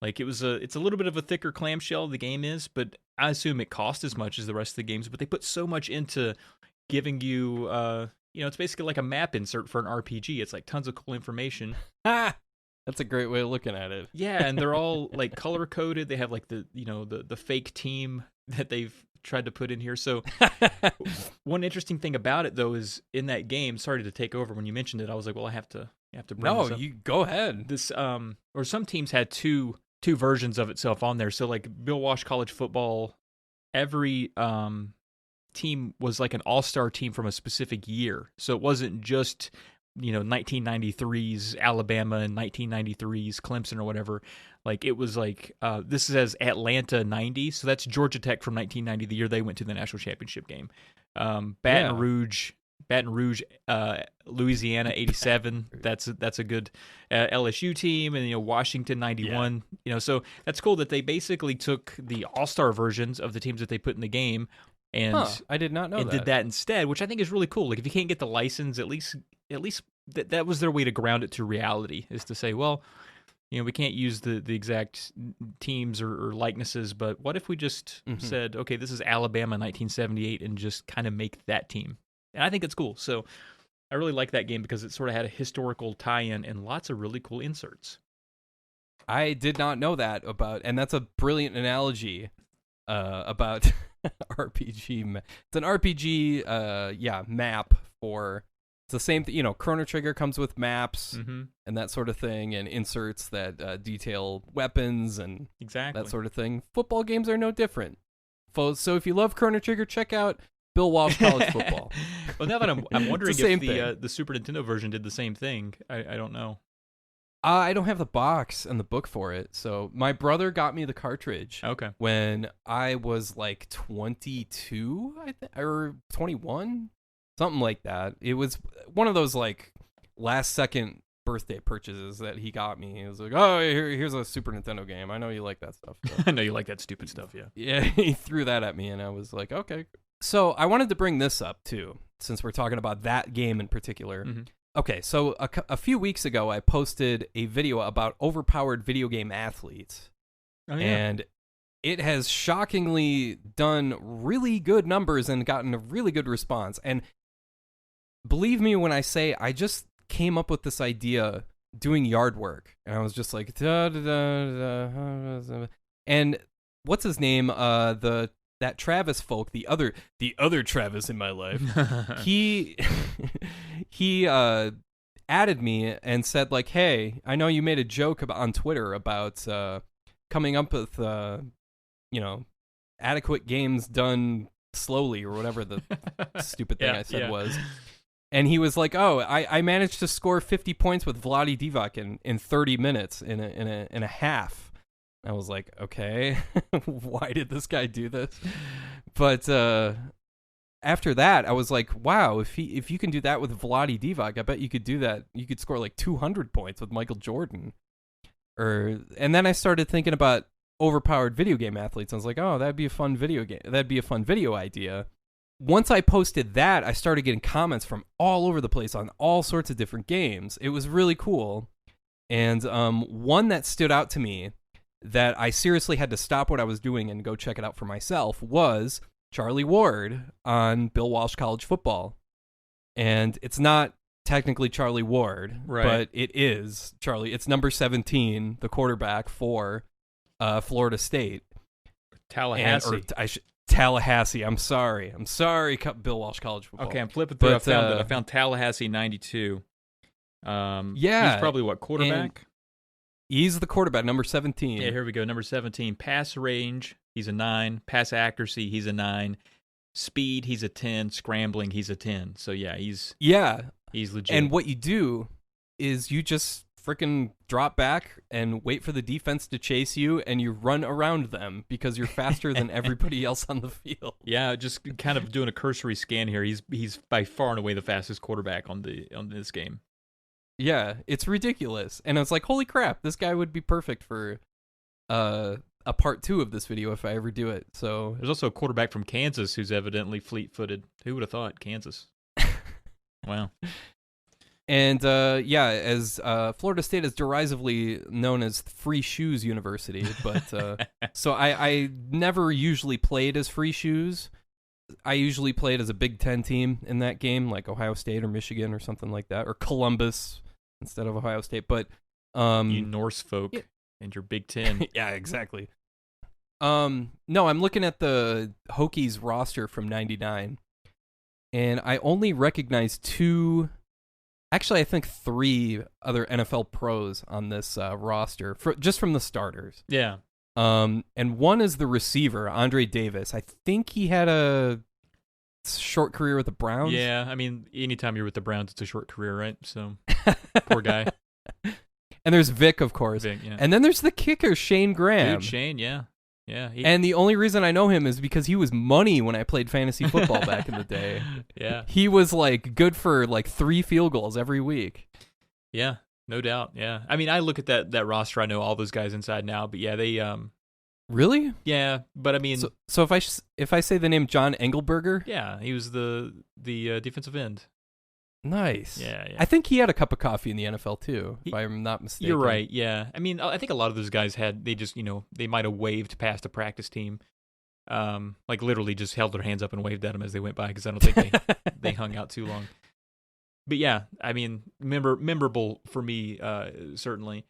Like it's a little bit of a thicker clamshell, the game is, but I assume it cost as much as the rest of the games, but they put so much into giving you, it's basically like a map insert for an RPG. It's like tons of cool information. That's a great way of looking at it. Yeah, and they're all like color coded. They have like the fake team that they've tried to put in here. So one interesting thing about it though is in that game, sorry to take over when you mentioned it, I was like, well, I have to bring this up. You go ahead. This or some teams had two versions of itself on there. So like Bill Walsh College Football, every team was like an all-star team from a specific year. So it wasn't just 1993's Alabama and 1993's Clemson or whatever. Like it was like this says Atlanta 90s, so that's Georgia Tech from 1990, the year they went to the national championship game. Baton Rouge, Louisiana 87. That's a good LSU team, and Washington 91. So that's cool that they basically took the all-star versions of the teams that they put in the game. And I did not know and that. did that instead, which I think is really cool. Like if you can't get the license, at least that was their way to ground it to reality, is to say, well, we can't use the exact teams or likenesses, but what if we just said, okay, this is Alabama 1978, and just kind of make that team? And I think it's cool. So I really like that game because it sort of had a historical tie-in and lots of really cool inserts. I did not know that about, and that's a brilliant analogy about RPG. It's an RPG, map for. It's the same thing, Chrono Trigger comes with maps and that sort of thing, and inserts that detail weapons and that sort of thing. Football games are no different. So if you love Chrono Trigger, check out Bill Walsh College Football. Well, now that I'm wondering if the Super Nintendo version did the same thing. I don't know. I don't have the box and the book for it. So my brother got me the cartridge. Okay. When I was like 22, I think, or 21. Something like that. It was one of those like last second birthday purchases that he got me. He was like, "Oh, here's a Super Nintendo game. I know you like that stuff." So, I know you like that stupid stuff, yeah. Yeah, he threw that at me, and I was like, "Okay." So I wanted to bring this up too, since we're talking about that game in particular. Okay, so a few weeks ago, I posted a video about overpowered video game athletes, and it has shockingly done really good numbers and gotten a really good response. And believe me when I say I just came up with this idea doing yard work, and I was just like, and what's his name? That Travis folk, the other Travis in my life. he added me and said like, "Hey, I know you made a joke on Twitter about coming up with adequate games done slowly," or whatever the stupid thing I said was. And he was like, "Oh, I managed to score 50 points with Vlade Divac in 30 minutes in a half." I was like, "Okay, why did this guy do this?" But after that, I was like, "Wow, if you can do that with Vlade Divac, I bet you could do that. You could score like 200 points with Michael Jordan." And then I started thinking about overpowered video game athletes. I was like, "Oh, that'd be a fun video game. That'd be a fun video idea." Once I posted that, I started getting comments from all over the place on all sorts of different games. It was really cool. And one that stood out to me that I seriously had to stop what I was doing and go check it out for myself was Charlie Ward on Bill Walsh College Football. And it's not technically Charlie Ward, but it is Charlie. It's number 17, the quarterback for Florida State. Tallahassee. Tallahassee. I'm sorry, Bill Walsh College Football. Okay, I'm flipping through. I found Tallahassee 92. He's probably what, quarterback? He's the quarterback, number 17. Yeah, here we go. Number 17. Pass range, he's a 9. Pass accuracy, he's a 9. Speed, he's a 10. Scrambling, he's a 10. So yeah, he's legit. And what you do is you just freaking drop back and wait for the defense to chase you, and you run around them because you're faster than everybody else on the field. Yeah, just kind of doing a cursory scan here. He's by far and away the fastest quarterback on this game. Yeah, it's ridiculous. And I was like, holy crap, this guy would be perfect for a part 2 of this video if I ever do it. So there's also a quarterback from Kansas who's evidently fleet-footed. Who would have thought? Kansas. Wow. And as Florida State is derisively known as Free Shoes University, but so I never usually played as Free Shoes. I usually played as a Big Ten team in that game, like Ohio State or Michigan or something like that, or Columbus instead of Ohio State. But you Norse folk and your Big Ten. Yeah, exactly. No, I'm looking at the Hokies roster from '99, and I only recognize 2. Actually, I think 3 other NFL pros on this roster, just from the starters. Yeah. And one is the receiver, Andre Davis. I think he had a short career with the Browns. Yeah, I mean, anytime you're with the Browns, it's a short career, right? So, poor guy. And there's Vic, of course. Vic, yeah. And then there's the kicker, Shane Graham. Dude, Shane, yeah. Yeah. And the only reason I know him is because he was money when I played fantasy football back in the day. Yeah. He was like good for like 3 field goals every week. Yeah, no doubt. Yeah. I mean, I look at that roster, I know all those guys inside now, but yeah, they Really? Yeah, but I mean, so if I say the name John Engelberger, yeah, he was the defensive end. Nice. Yeah. I think he had a cup of coffee in the NFL too, if I'm not mistaken. You're right. Yeah. I mean, I think a lot of those guys they just, they might have waved past a practice team. Like literally just held their hands up and waved at them as they went by, because I don't think they hung out too long. But yeah, I mean, memorable for me, certainly.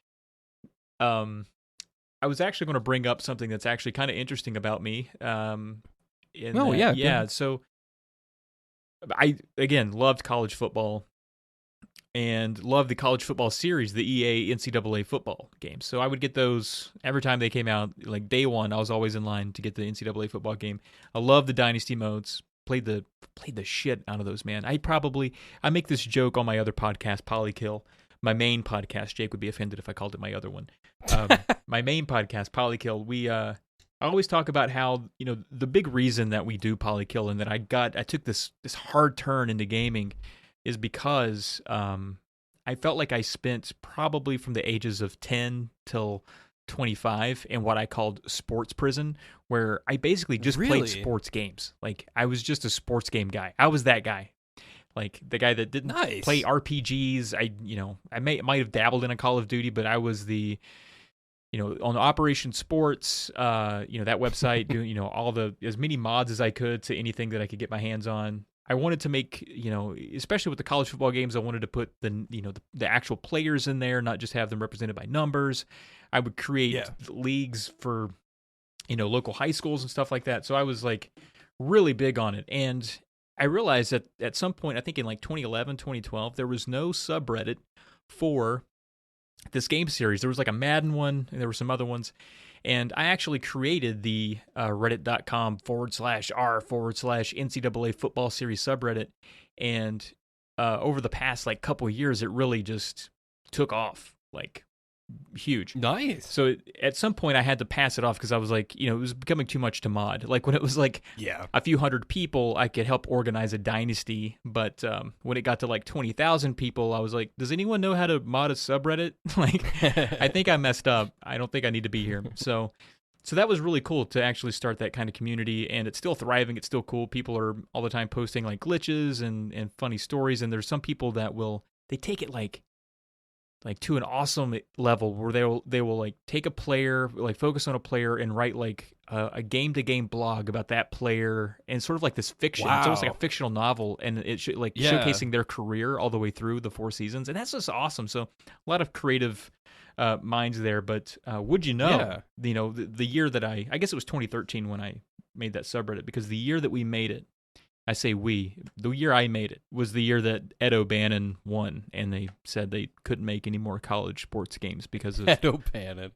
I was actually going to bring up something that's actually kind of interesting about me. Yeah. So I, again, loved college football and loved the college football series, the EA NCAA football games. So I would get those every time they came out. Like day one, I was always in line to get the NCAA football game. I love the dynasty modes. Played the shit out of those, man. I make this joke on my other podcast, Polykill. My main podcast. Jake would be offended if I called it my other one. My main podcast, Polykill. I always talk about how, the big reason that we do Polykill and that I took this hard turn into gaming is because I felt like I spent probably from the ages of 10 till 25 in what I called sports prison, where I basically just played sports games. Like I was just a sports game guy. I was that guy. Like the guy that didn't play RPGs. I might have dabbled in a Call of Duty, but I was the, on Operation Sports, that website, doing, as many mods as I could to anything that I could get my hands on. I wanted to make, especially with the college football games, I wanted to put the actual players in there, not just have them represented by numbers. I would create leagues for, local high schools and stuff like that. So I was like really big on it. And I realized that at some point, I think in like 2011, 2012, there was no subreddit for this game series. There was like a Madden one, and there were some other ones. And I actually created the reddit.com/r/NCAA football series subreddit. And over the past like couple of years, it really just took off like huge. Nice. So at some point I had to pass it off because I was like, it was becoming too much to mod. Like when it was like a few hundred people, I could help organize a dynasty. But when it got to like 20,000 people, I was like, does anyone know how to mod a subreddit? Like, I think I messed up. I don't think I need to be here. So that was really cool to actually start that kind of community, and it's still thriving. It's still cool. People are all the time posting like glitches and funny stories. And there's some people that they take it like to an awesome level where they will like take a player, like focus on a player and write like a game-to-game blog about that player, and sort of like this fiction. Wow. It's almost like a fictional novel, and it's showcasing their career all the way through the 4 seasons, and that's just awesome. So a lot of creative minds there. But would you know, the year that I guess it was 2013 when I made that subreddit, because the year that we made it, I say the year I made it was the year that Ed O'Bannon won, and they said they couldn't make any more college sports games because of Ed O'Bannon,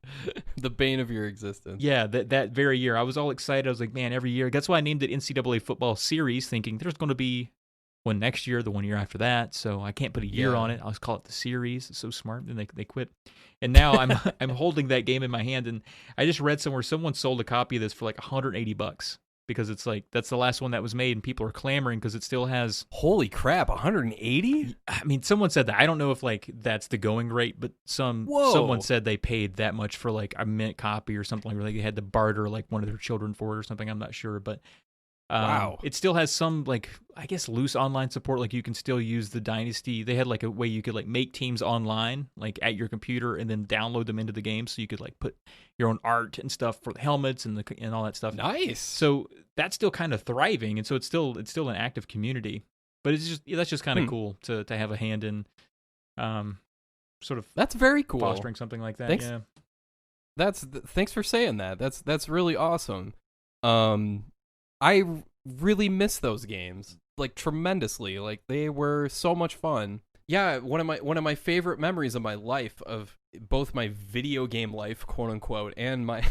the bane of your existence. Yeah, that very year, I was all excited. I was like, man, every year. That's why I named it NCAA Football Series, thinking there's going to be one next year, the one year after that. So I can't put a year on it. I'll just call it the series. It's so smart. And they quit. And now I'm holding that game in my hand, and I just read somewhere someone sold a copy of this for like $180. Because it's like, that's the last one that was made, and people are clamoring because it still has... Holy crap, 180? I mean, someone said that. I don't know if like that's the going rate, but someone said they paid that much for like a mint copy or something, like they had to barter like one of their children for it or something. I'm not sure, but wow. It still has some like, I guess, loose online support. Like you can still use the Dynasty. They had like a way you could like make teams online, like at your computer, and then download them into the game, so you could like put your own art and stuff for the helmets and all that stuff. Nice. So that's still kind of thriving, and so it's still an active community. But that's just kind of cool to have a hand in, sort of. That's very cool. Fostering something like that. Thanks. Yeah. Thanks for saying that. That's really awesome. I really miss those games, like tremendously. Like they were so much fun. Yeah, one of my favorite memories of my life, of both my video game life, quote unquote, and my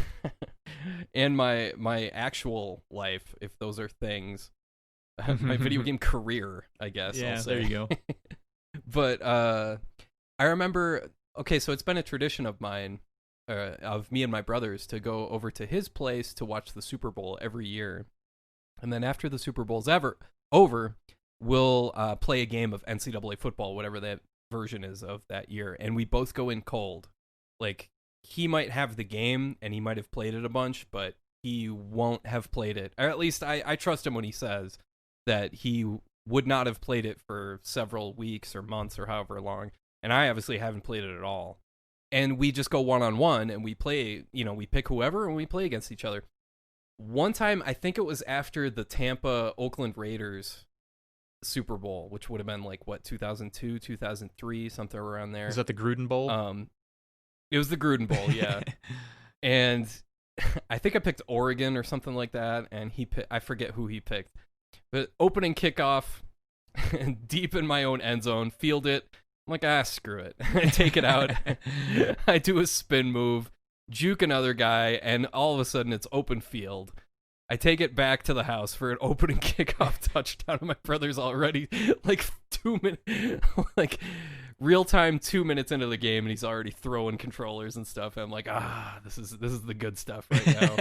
and my actual life, if those are things. My video game career, I guess. Yeah, there you go. But I remember. Okay, so it's been a tradition of mine, of me and my brothers, to go over to his place to watch the Super Bowl every year. And then after the Super Bowl's over, we'll play a game of NCAA football, whatever that version is of that year. And we both go in cold. Like, he might have the game, and he might have played it a bunch, but he won't have played it. Or at least I trust him when he says that he would not have played it for several weeks or months or however long, and I obviously haven't played it at all. And we just go one-on-one, and we play, we pick whoever, and we play against each other. One time, I think it was after the Tampa-Oakland Raiders Super Bowl, which would have been 2002, 2003, something around there. Is that the Gruden Bowl? It was the Gruden Bowl, yeah. And I think I picked Oregon or something like that, and I forget who he picked. But opening kickoff, deep in my own end zone, field it. I'm like, screw it. I take it out. I do a spin move, juke another guy, and all of a sudden it's open field. I take it back to the house for an opening kickoff touchdown, and my brother's already 2 minutes, real time 2 minutes into the game, and he's already throwing controllers and stuff. And I'm like, this is the good stuff right now.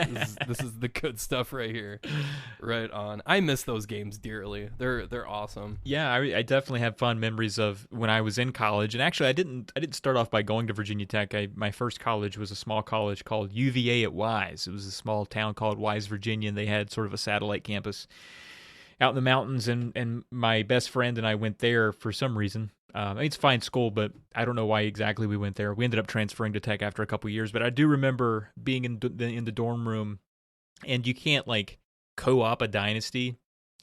This is the good stuff right here, right on. I miss those games dearly. They're awesome. Yeah, I definitely have fond memories of when I was in college. And actually, I didn't start off by going to Virginia Tech. My first college was a small college called UVA at Wise. It was a small town called Wise, Virginia, and they had sort of a satellite campus out in the mountains. And my best friend and I went there for some reason. It's a fine school, but I don't know why exactly we went there. We ended up transferring to Tech after a couple years, but I do remember being in the dorm room, and you can't co-op a dynasty,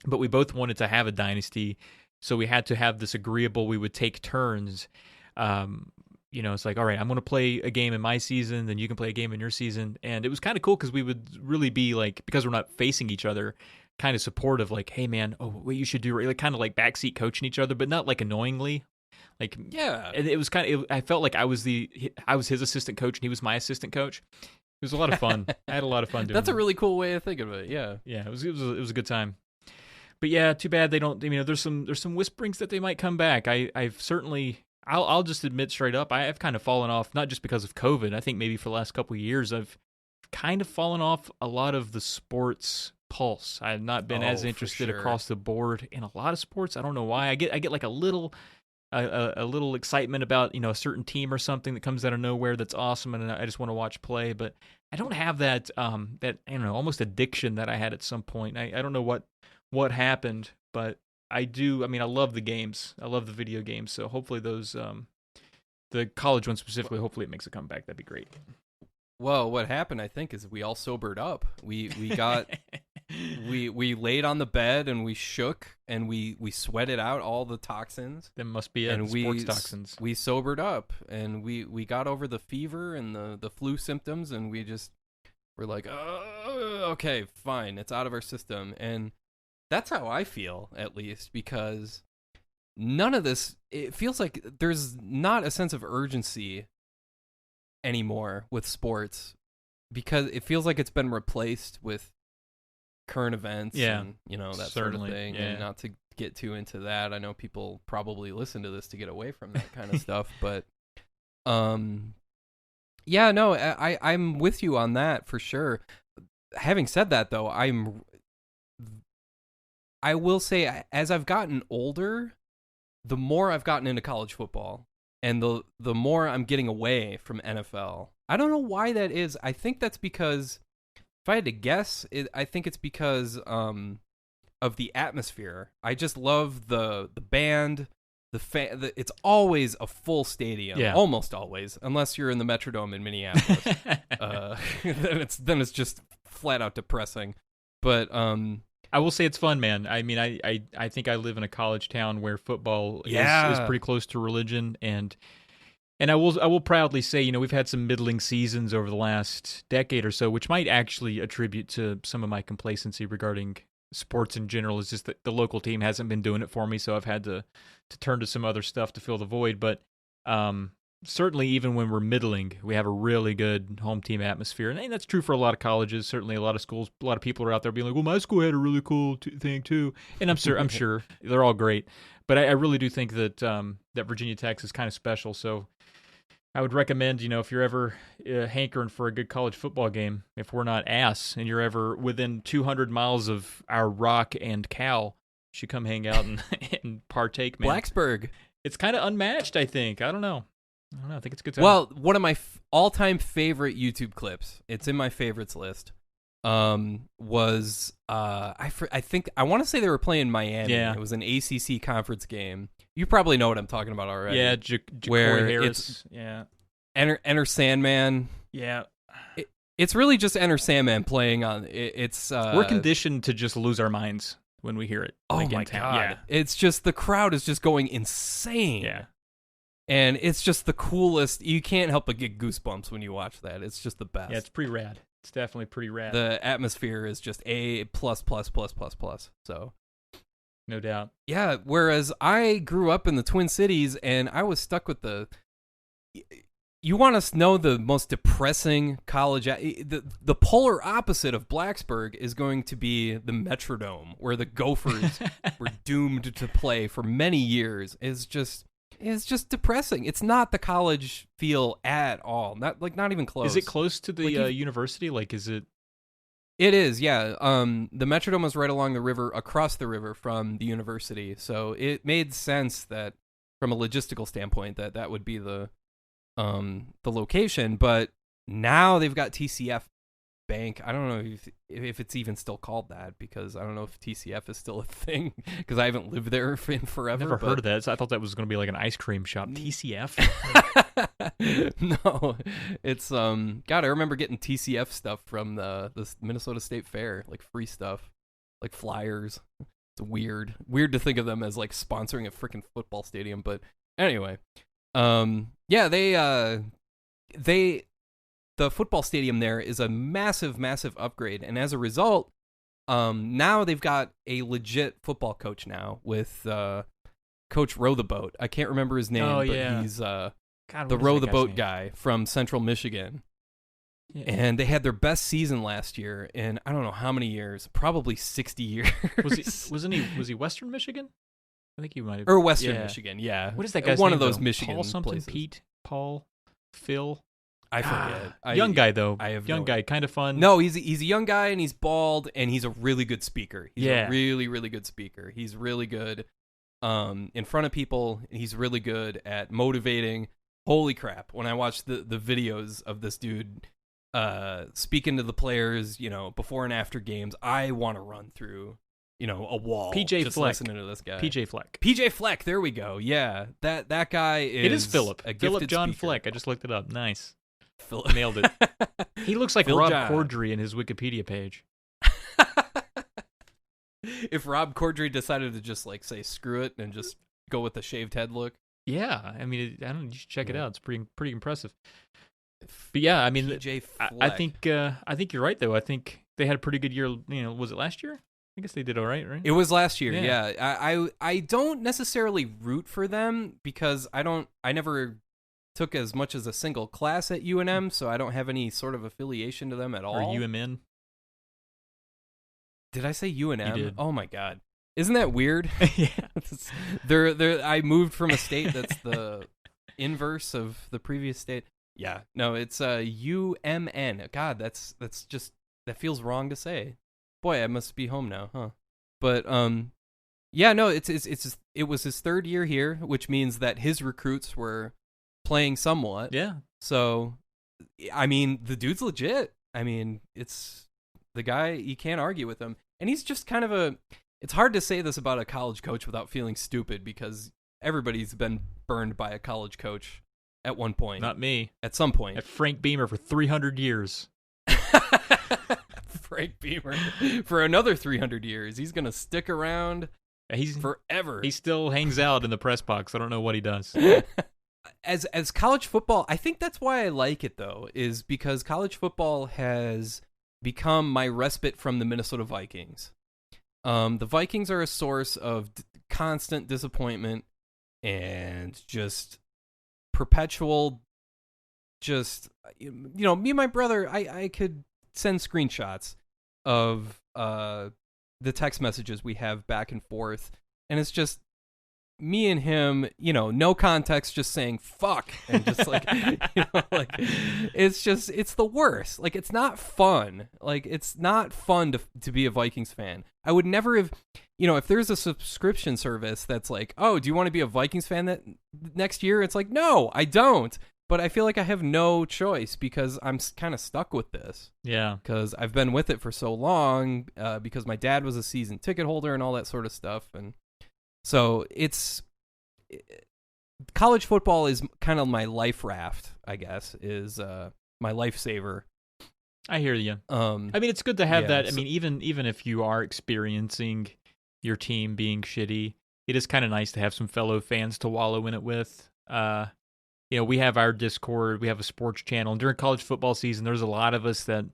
but we both wanted to have a dynasty, so we had to have this agreeable. We would take turns. It's like, all right, I'm going to play a game in my season, then you can play a game in your season, and it was kind of cool because we would really be because we're not facing each other, kind of supportive. Hey man, what you should do, kind of backseat coaching each other, but not annoyingly. Yeah, and it was I felt like I was his assistant coach and he was my assistant coach. It was a lot of fun. I had a lot of fun doing That's that. a really cool way of thinking of it. Yeah, it was a good time. But yeah, too bad they don't. There's some whisperings that they might come back. I've certainly, I'll just admit straight up, I've kind of fallen off, not just because of COVID. I think maybe for the last couple of years I've kind of fallen off a lot of the sports pulse. I've not been as interested across the board in a lot of sports. I don't know why. I get a little excitement about a certain team or something that comes out of nowhere that's awesome, and I just want to watch play. But I don't have that almost addiction that I had at some point. I don't know what happened, but I do. I love the games. I love the video games. So hopefully those the college one specifically, hopefully it makes a comeback. That'd be great. Well, what happened, I think, is we all sobered up. We got we laid on the bed and we shook and we sweated out all the toxins. There must be sports toxins. We sobered up and we got over the fever and the flu symptoms, and we're like, okay, fine, it's out of our system. And that's how I feel, at least, because none of this, it feels like there's not a sense of urgency anymore with sports, because it feels like it's been replaced with current events and that sort of thing. And not to get too into that, I know people probably listen to this to get away from that kind of stuff, but I'm with you on that for sure. Having said that, though, I will say, as I've gotten older, the more I've gotten into college football, and the more I'm getting away from NFL. I don't know why that is. I think that's because, if I had to guess, I think it's because of the atmosphere. I just love the band, it's always a full stadium, almost always, unless you're in the Metrodome in Minneapolis. Then it's just flat out depressing. But I will say it's fun, man. I think I live in a college town where football is pretty close to religion, and I will proudly say, we've had some middling seasons over the last decade or so, which might actually attribute to some of my complacency regarding sports in general. It's just that the local team hasn't been doing it for me, so I've had to turn to some other stuff to fill the void. But certainly, even when we're middling, we have a really good home team atmosphere, and that's true for a lot of colleges. Certainly, a lot of schools, a lot of people are out there being like, "Well, my school had a really cool thing too," and I'm sure they're all great. But I really do think that that Virginia Tech is kind of special. So I would recommend, if you're ever hankering for a good college football game, if we're not ass, and you're ever within 200 miles of our Rock and Cal, you should come hang out and partake, man. Blacksburg. It's kind of unmatched, I think. I don't know. I think it's a good time. Well, one of my all-time favorite YouTube clips, it's in my favorites list, was I think I want to say they were playing Miami. Yeah. It was an ACC conference game. You probably know what I'm talking about already. Yeah, where Harris. Enter Sandman. Yeah. It's really just Enter Sandman playing on. It's we're conditioned to just lose our minds when we hear it. Oh like, my in town. god! Yeah. It's just the crowd is just going insane. Yeah. And it's just the coolest. You can't help but get goosebumps when you watch that. It's just the best. Yeah, it's pretty rad. It's definitely pretty rad. The atmosphere is just A plus plus plus plus plus. So, no doubt. Yeah. Whereas I grew up in the Twin Cities, and I was stuck with the. You want to know the most depressing college? The polar opposite of Blacksburg is going to be the Metrodome, where the Gophers were doomed to play for many years. It's just depressing. It's not the college feel at all. Not even close. Is it close to the university? Like, is it? It is, yeah. The Metrodome is right along the river, across the river from the university, so it made sense that, from a logistical standpoint, that would be the location. But now they've got TCF Bank. I don't know if it's even still called that, because I don't know if TCF is still a thing, because I haven't lived there in forever. Never heard of that. So I thought that was going to be like an ice cream shop. TCF? No, it's God, I remember getting TCF stuff from the Minnesota State Fair, like free stuff, like flyers. It's weird to think of them as like sponsoring a freaking football stadium, but anyway, yeah, the football stadium there is a massive upgrade, and as a result, now they've got a legit football coach now with Coach Row the Boat. I can't remember his name, but he's the Row the Boat guy from Central Michigan. Yeah. And they had their best season last year in I don't know how many years, probably 60 years. Was he Western Michigan? I think he might have. Or Western Michigan, yeah. What is that guy's One name, of those though? Michigan Paul something, places. Pete, Paul, Phil. I forget. Young guy though. I have young guy, kind of fun. No, he's a young guy, and he's bald, and he's a really good speaker. He's a really, really good speaker. He's really good in front of people. He's really good at motivating. Holy crap! When I watched the videos of this dude speaking to the players, before and after games, I want to run through a wall. PJ Fleck. Listening to this guy. PJ Fleck. There we go. Yeah, that guy is. It is Philip. Philip John speaker. Fleck. I just looked it up. Nice. Philip. Nailed it. He looks like Phil Rob John. Corddry in his Wikipedia page. If Rob Corddry decided to just say screw it and just go with the shaved head look. Yeah, I mean, I don't know. You should check it out. It's pretty impressive. But yeah, I mean, I think you're right though. I think they had a pretty good year. Was it last year? I guess they did all right, right? It was last year. Yeah. I don't necessarily root for them because I never took as much as a single class at UNM, so I don't have any sort of affiliation to them at all. Or UMN? Did I say UNM? You did. Oh my god. Isn't that weird? Yeah. I moved from a state that's the inverse of the previous state. Yeah. No, it's UMN. God, that feels wrong to say. Boy, I must be home now, huh? But yeah, no, it was his third year here, which means that his recruits were playing somewhat. Yeah. So, I mean, the dude's legit. I mean, it's the guy, you can't argue with him. And he's just kind of it's hard to say this about a college coach without feeling stupid, because everybody's been burned by a college coach at one point. Not me. At some point. At Frank Beamer for 300 years. Frank Beamer for another 300 years. He's going to stick around forever. He still hangs out in the press box. I don't know what he does. As college football, I think that's why I like it, though, is because college football has become my respite from the Minnesota Vikings. The Vikings are a source of constant disappointment and just perpetual, me and my brother, I could send screenshots of the text messages we have back and forth, and it's just me and him, no context, just saying fuck, and just it's the worst. Like, it's not fun. Like, it's not fun to be a Vikings fan. I would never have, if there's a subscription service that's like, oh, do you want to be a Vikings fan that next year? It's like, no, I don't. but I feel like I have no choice because I'm kind of stuck with this. Yeah. Because I've been with it for so long, because my dad was a season ticket holder and all that sort of stuff. And so college football is kind of my life raft, I guess, is my lifesaver. I hear you. I mean, it's good to have that. I mean, even if you are experiencing your team being shitty, it is kind of nice to have some fellow fans to wallow in it with. We have our Discord, we have a sports channel, and during college football season, there's a lot of us that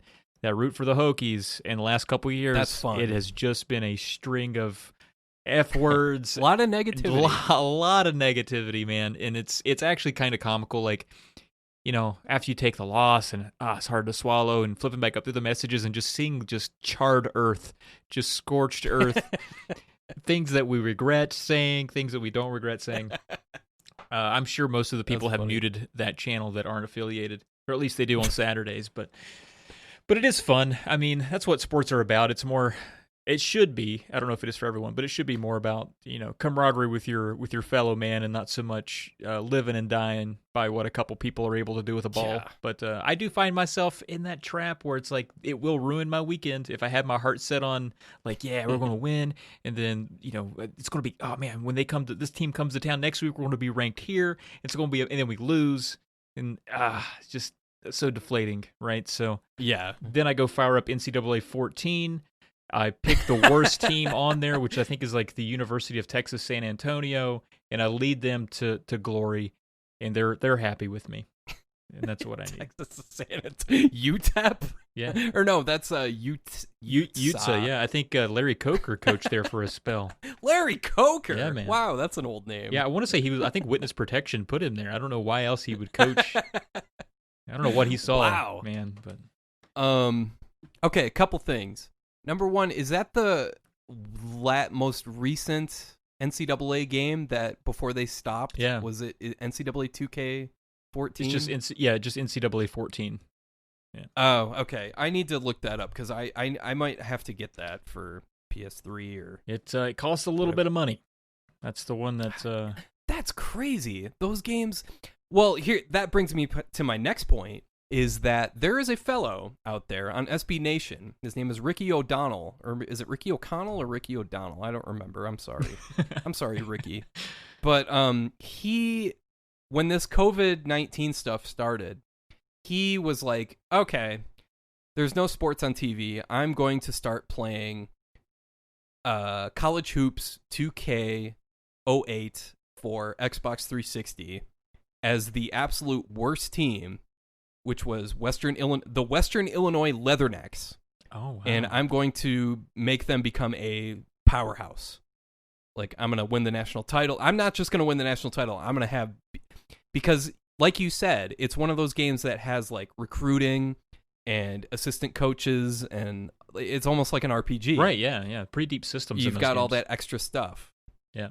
root for the Hokies. And the last couple of years, that's fun. It has just been a string of F words, a lot of negativity, a lot of negativity, man. And it's actually kind of comical, like. After you take the loss and it's hard to swallow, and flipping back up through the messages and just seeing just charred earth, just scorched earth, things that we regret saying, things that we don't regret saying. I'm sure most of the people have muted that channel that aren't affiliated, or at least they do on Saturdays. But it is fun. I mean, that's what sports are about. It's more. It should be. I don't know if it is for everyone, but it should be more about camaraderie with your fellow man, and not so much living and dying by what a couple people are able to do with a ball. Yeah. But I do find myself in that trap where it's like it will ruin my weekend if I have my heart set on like, yeah, we're going to win, and then it's going to be, oh man, when this team comes to town next week, we're going to be ranked here. It's going to be, and then we lose, and it's just so deflating, right? So yeah, then I go fire up NCAA 14. I picked the worst team on there, which I think is like the University of Texas San Antonio, and I lead them to glory, and they're happy with me, and that's what I need. Texas San Antonio, UTEP, yeah, or no, that's UTSA. Yeah, I think Larry Coker coached there for a spell. Larry Coker, yeah, man. Wow, that's an old name. Yeah, I want to say he was. I think witness protection put him there. I don't know why else he would coach. I don't know what he saw, wow, man. But okay, a couple things. Number one, is that the most recent NCAA game that before they stopped? Yeah. Was it NCAA 2K14? It's just NCAA 14. Yeah. Oh, okay. I need to look that up because I might have to get that for PS3 or. It costs a little bit of money. That's the one that's. That's crazy. Those games. Well, here that brings me to my next point. Is that there is a fellow out there on SB Nation. His name is Ricky O'Donnell. Or is it Ricky O'Connell or Ricky O'Donnell? I don't remember. I'm sorry. I'm sorry, Ricky. But when this COVID-19 stuff started, he was like, okay, there's no sports on TV. I'm going to start playing College Hoops 2K08 for Xbox 360 as the absolute worst team, which was the Western Illinois Leathernecks. Oh, wow. And I'm going to make them become a powerhouse. Like, I'm going to win the national title. I'm not just going to win the national title. I'm going to have... Because, like you said, it's one of those games that has, like, recruiting and assistant coaches, and it's almost like an RPG. Right, yeah. Pretty deep systems. You've got games. all that extra stuff. Yeah.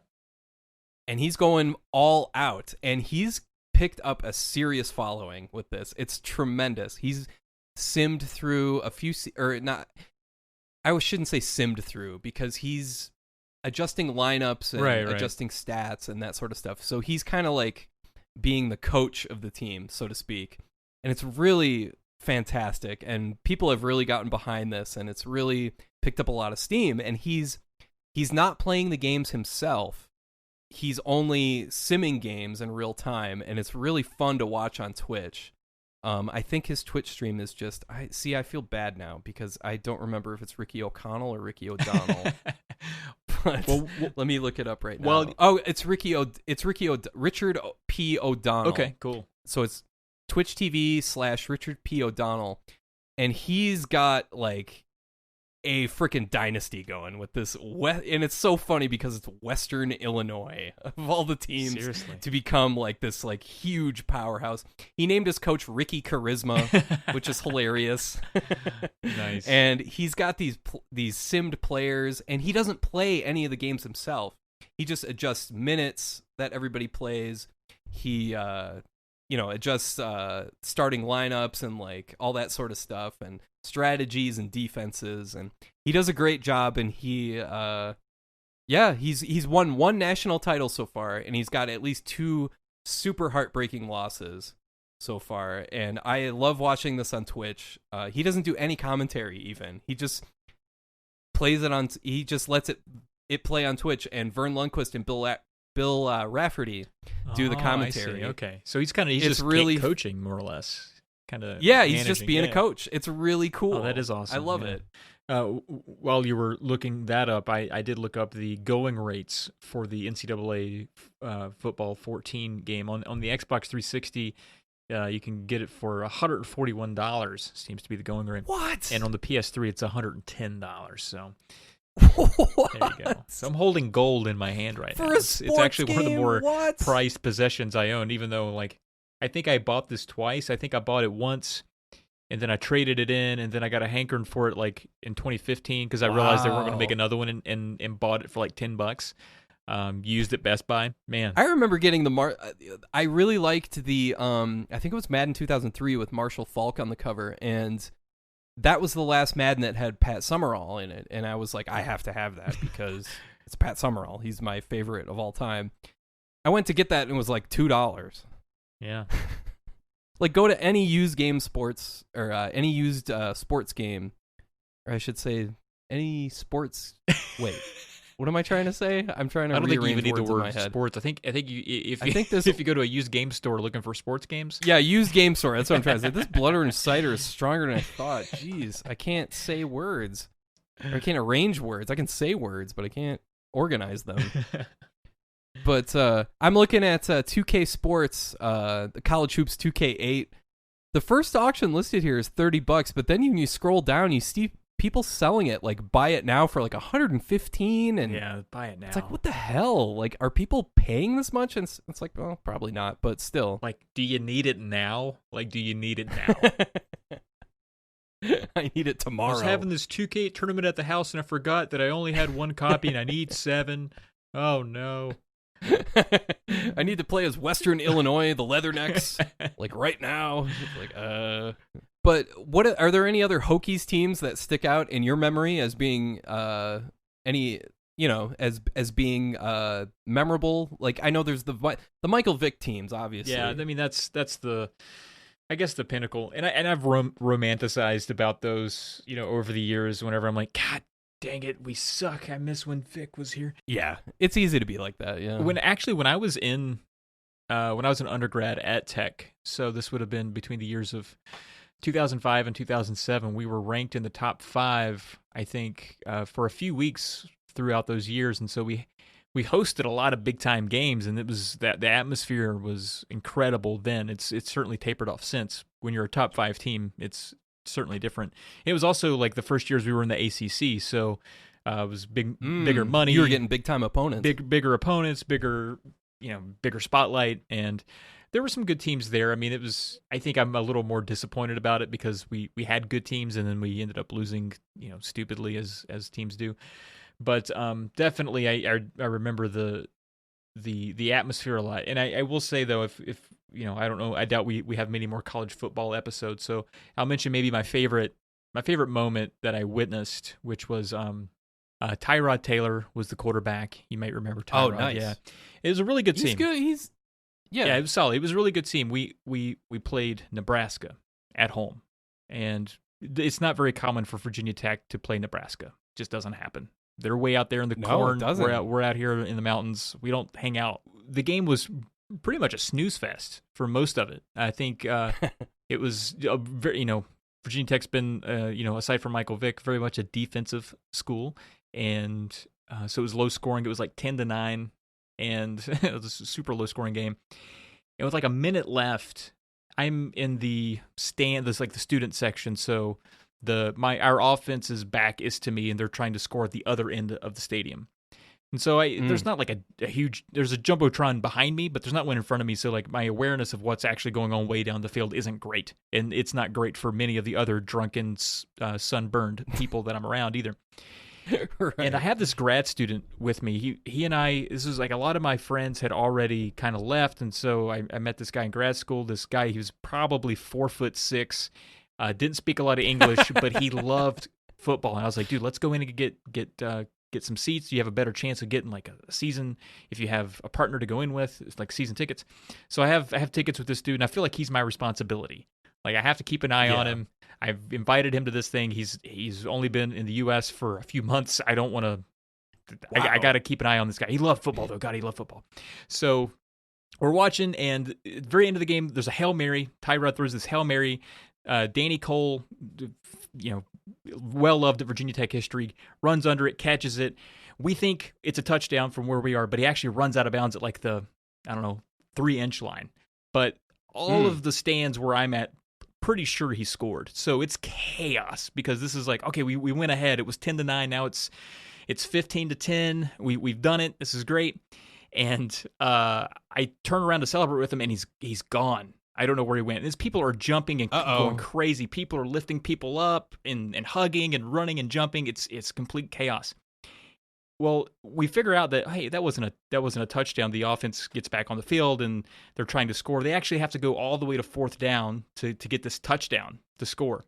And he's going all out. And he's picked up a serious following with this. It's tremendous. He's simmed through a few I shouldn't say simmed through because he's adjusting lineups and adjusting stats and that sort of stuff. So he's kind of like being the coach of the team, so to speak. And it's really fantastic, and people have really gotten behind this, and it's really picked up a lot of steam. And he's not playing the games himself. He's only simming games in real time, and it's really fun to watch on Twitch. I think his Twitch stream is just... I feel bad now because I don't remember if it's Ricky O'Connell or Ricky O'Donnell. But let me look it up right now. It's Richard P. O'Donnell. Okay, cool. So it's Twitch TV / Richard P. O'Donnell, and he's got like a freaking dynasty going with this, and it's so funny because it's Western Illinois of all the teams. Seriously. To become like this like huge powerhouse. He named his coach Ricky Charisma, which is hilarious. Nice. And he's got these simmed players, and he doesn't play any of the games himself. He just adjusts minutes that everybody plays. He adjusts starting lineups and like all that sort of stuff and strategies and defenses, and he does a great job. And he's won one national title so far, and he's got at least 2 super heartbreaking losses. so far, and I love watching this on Twitch. He doesn't do any commentary even. He just plays it on. He just lets it play on Twitch, and Vern Lundquist and Bill Rafferty do the commentary. Okay, so he's just really coaching more or less. He's just being a coach. It's really cool. Oh, that is awesome. I love it. While you were looking that up, I did look up the going rates for the NCAA football 14 game on the Xbox 360. You can get it for $141. Seems to be the going rate. What? And on the PS3, it's $110. So what? there you go. So I'm holding gold in my hand right now. It's actually one of the more prized possessions I own. Even though, like, I think I bought this twice. I think I bought it once, and then I traded it in, and then I got a hankering for it like in 2015 because I realized they weren't going to make another one, and bought it for like $10. Used at Best Buy. Man, I remember getting I really liked the I think it was Madden 2003 with Marshall Faulk on the cover, and that was the last Madden that had Pat Summerall in it, and I was like, I have to have that because it's Pat Summerall. He's my favorite of all time. I went to get that and it was like $2. Yeah. Like, go to any used game sports or any used sports game, or I should say any sports. Wait, what am I trying to say? I'm trying to. I don't think you even need the in my word head. sports. I think if you go to a used game store looking for sports games. Yeah, used game store. That's what I'm trying to say. This blood orange cider is stronger than I thought. Jeez, I can't say words. Or I can't arrange words. I can say words, but I can't organize them. But I'm looking at 2K Sports, the College Hoops 2K8. The first auction listed here is $30, but then when you scroll down, you see people selling it, like, buy it now for like $115, and yeah, buy it now. It's like, what the hell? Like, are people paying this much? And it's like, well, probably not, but still. Like, do you need it now? Like, do you need it now? I need it tomorrow. I was having this 2K tournament at the house, and I forgot that I only had one copy, and I need 7. Oh no. I need to play as Western Illinois, the Leathernecks, like right now. Like, But what are there any other Hokies teams that stick out in your memory as being any, as being memorable? Like, I know there's the Michael Vick teams, obviously. Yeah, I mean that's the, I guess, the pinnacle, and I've romanticized about those, over the years. Whenever I'm like, God dang it, we suck. I miss when Vic was here. Yeah, it's easy to be like that. Yeah. When I was an undergrad at Tech, so this would have been between the years of 2005 and 2007, we were ranked in the top 5, I think, for a few weeks throughout those years, and so we hosted a lot of big time games, and it was that the atmosphere was incredible then. It's certainly tapered off since. When you're a top 5 team, it's certainly different. It was also like the first years we were in the ACC, so it was bigger money. You were getting big time opponents, bigger opponents, bigger spotlight, and there were some good teams there. I mean, it was. I think I'm a little more disappointed about it because we had good teams, and then we ended up losing, stupidly as teams do. But definitely, I remember the atmosphere a lot. And I will say though, if I don't know, I doubt we have many more college football episodes. So I'll mention maybe my favorite moment that I witnessed, which was Tyrod Taylor was the quarterback. You might remember Tyrod. Oh, nice. Yeah, it was a really good team. He's good. Yeah, it was solid. It was a really good team. We played Nebraska at home, and it's not very common for Virginia Tech to play Nebraska. It just doesn't happen. They're way out there in the corn. It doesn't. We're out here in the mountains. We don't hang out. The game was pretty much a snooze fest for most of it. I think it was very, Virginia Tech's been, aside from Michael Vick, very much a defensive school, and so it was low scoring. It was like 10-9, and it was a super low scoring game. And with like a minute left, I'm in the stand. There's like the student section, so our offense's back is to me, and they're trying to score at the other end of the stadium. And so there's not like a huge, there's a jumbotron behind me, but there's not one in front of me. So like my awareness of what's actually going on way down the field isn't great, and it's not great for many of the other drunken, sunburned people that I'm around either. Right. And I have this grad student with me. He and I, this is like a lot of my friends had already kind of left, and so I met this guy in grad school. This guy, he was probably 4'6". Didn't speak a lot of English, but he loved football. And I was like, dude, let's go in and get get some seats, you have a better chance of getting like a season if you have a partner to go in with. It's like season tickets. So I have tickets with this dude, and I feel like he's my responsibility. Like I have to keep an eye on him. I've invited him to this thing. He's only been in the U.S. for a few months. I don't want to. Wow. I got to keep an eye on this guy. He loved football, though. God, he loved football. So we're watching, and at the very end of the game, there's a Hail Mary. Tyrod throws this Hail Mary. Danny Cole, well-loved at Virginia Tech history, runs under it, catches it. We think it's a touchdown from where we are, but he actually runs out of bounds at like the, 3-inch line. But all of the stands where I'm at, pretty sure he scored. So it's chaos because this is like, okay, we went ahead. It was 10-9. Now it's 15-10. We've done it. This is great. And I turn around to celebrate with him, and he's gone. I don't know where he went. These people are jumping and going crazy. People are lifting people up and hugging and running and jumping. It's complete chaos. Well, we figure out that, hey, that wasn't a touchdown. The offense gets back on the field and they're trying to score. They actually have to go all the way to fourth down to get this touchdown to score.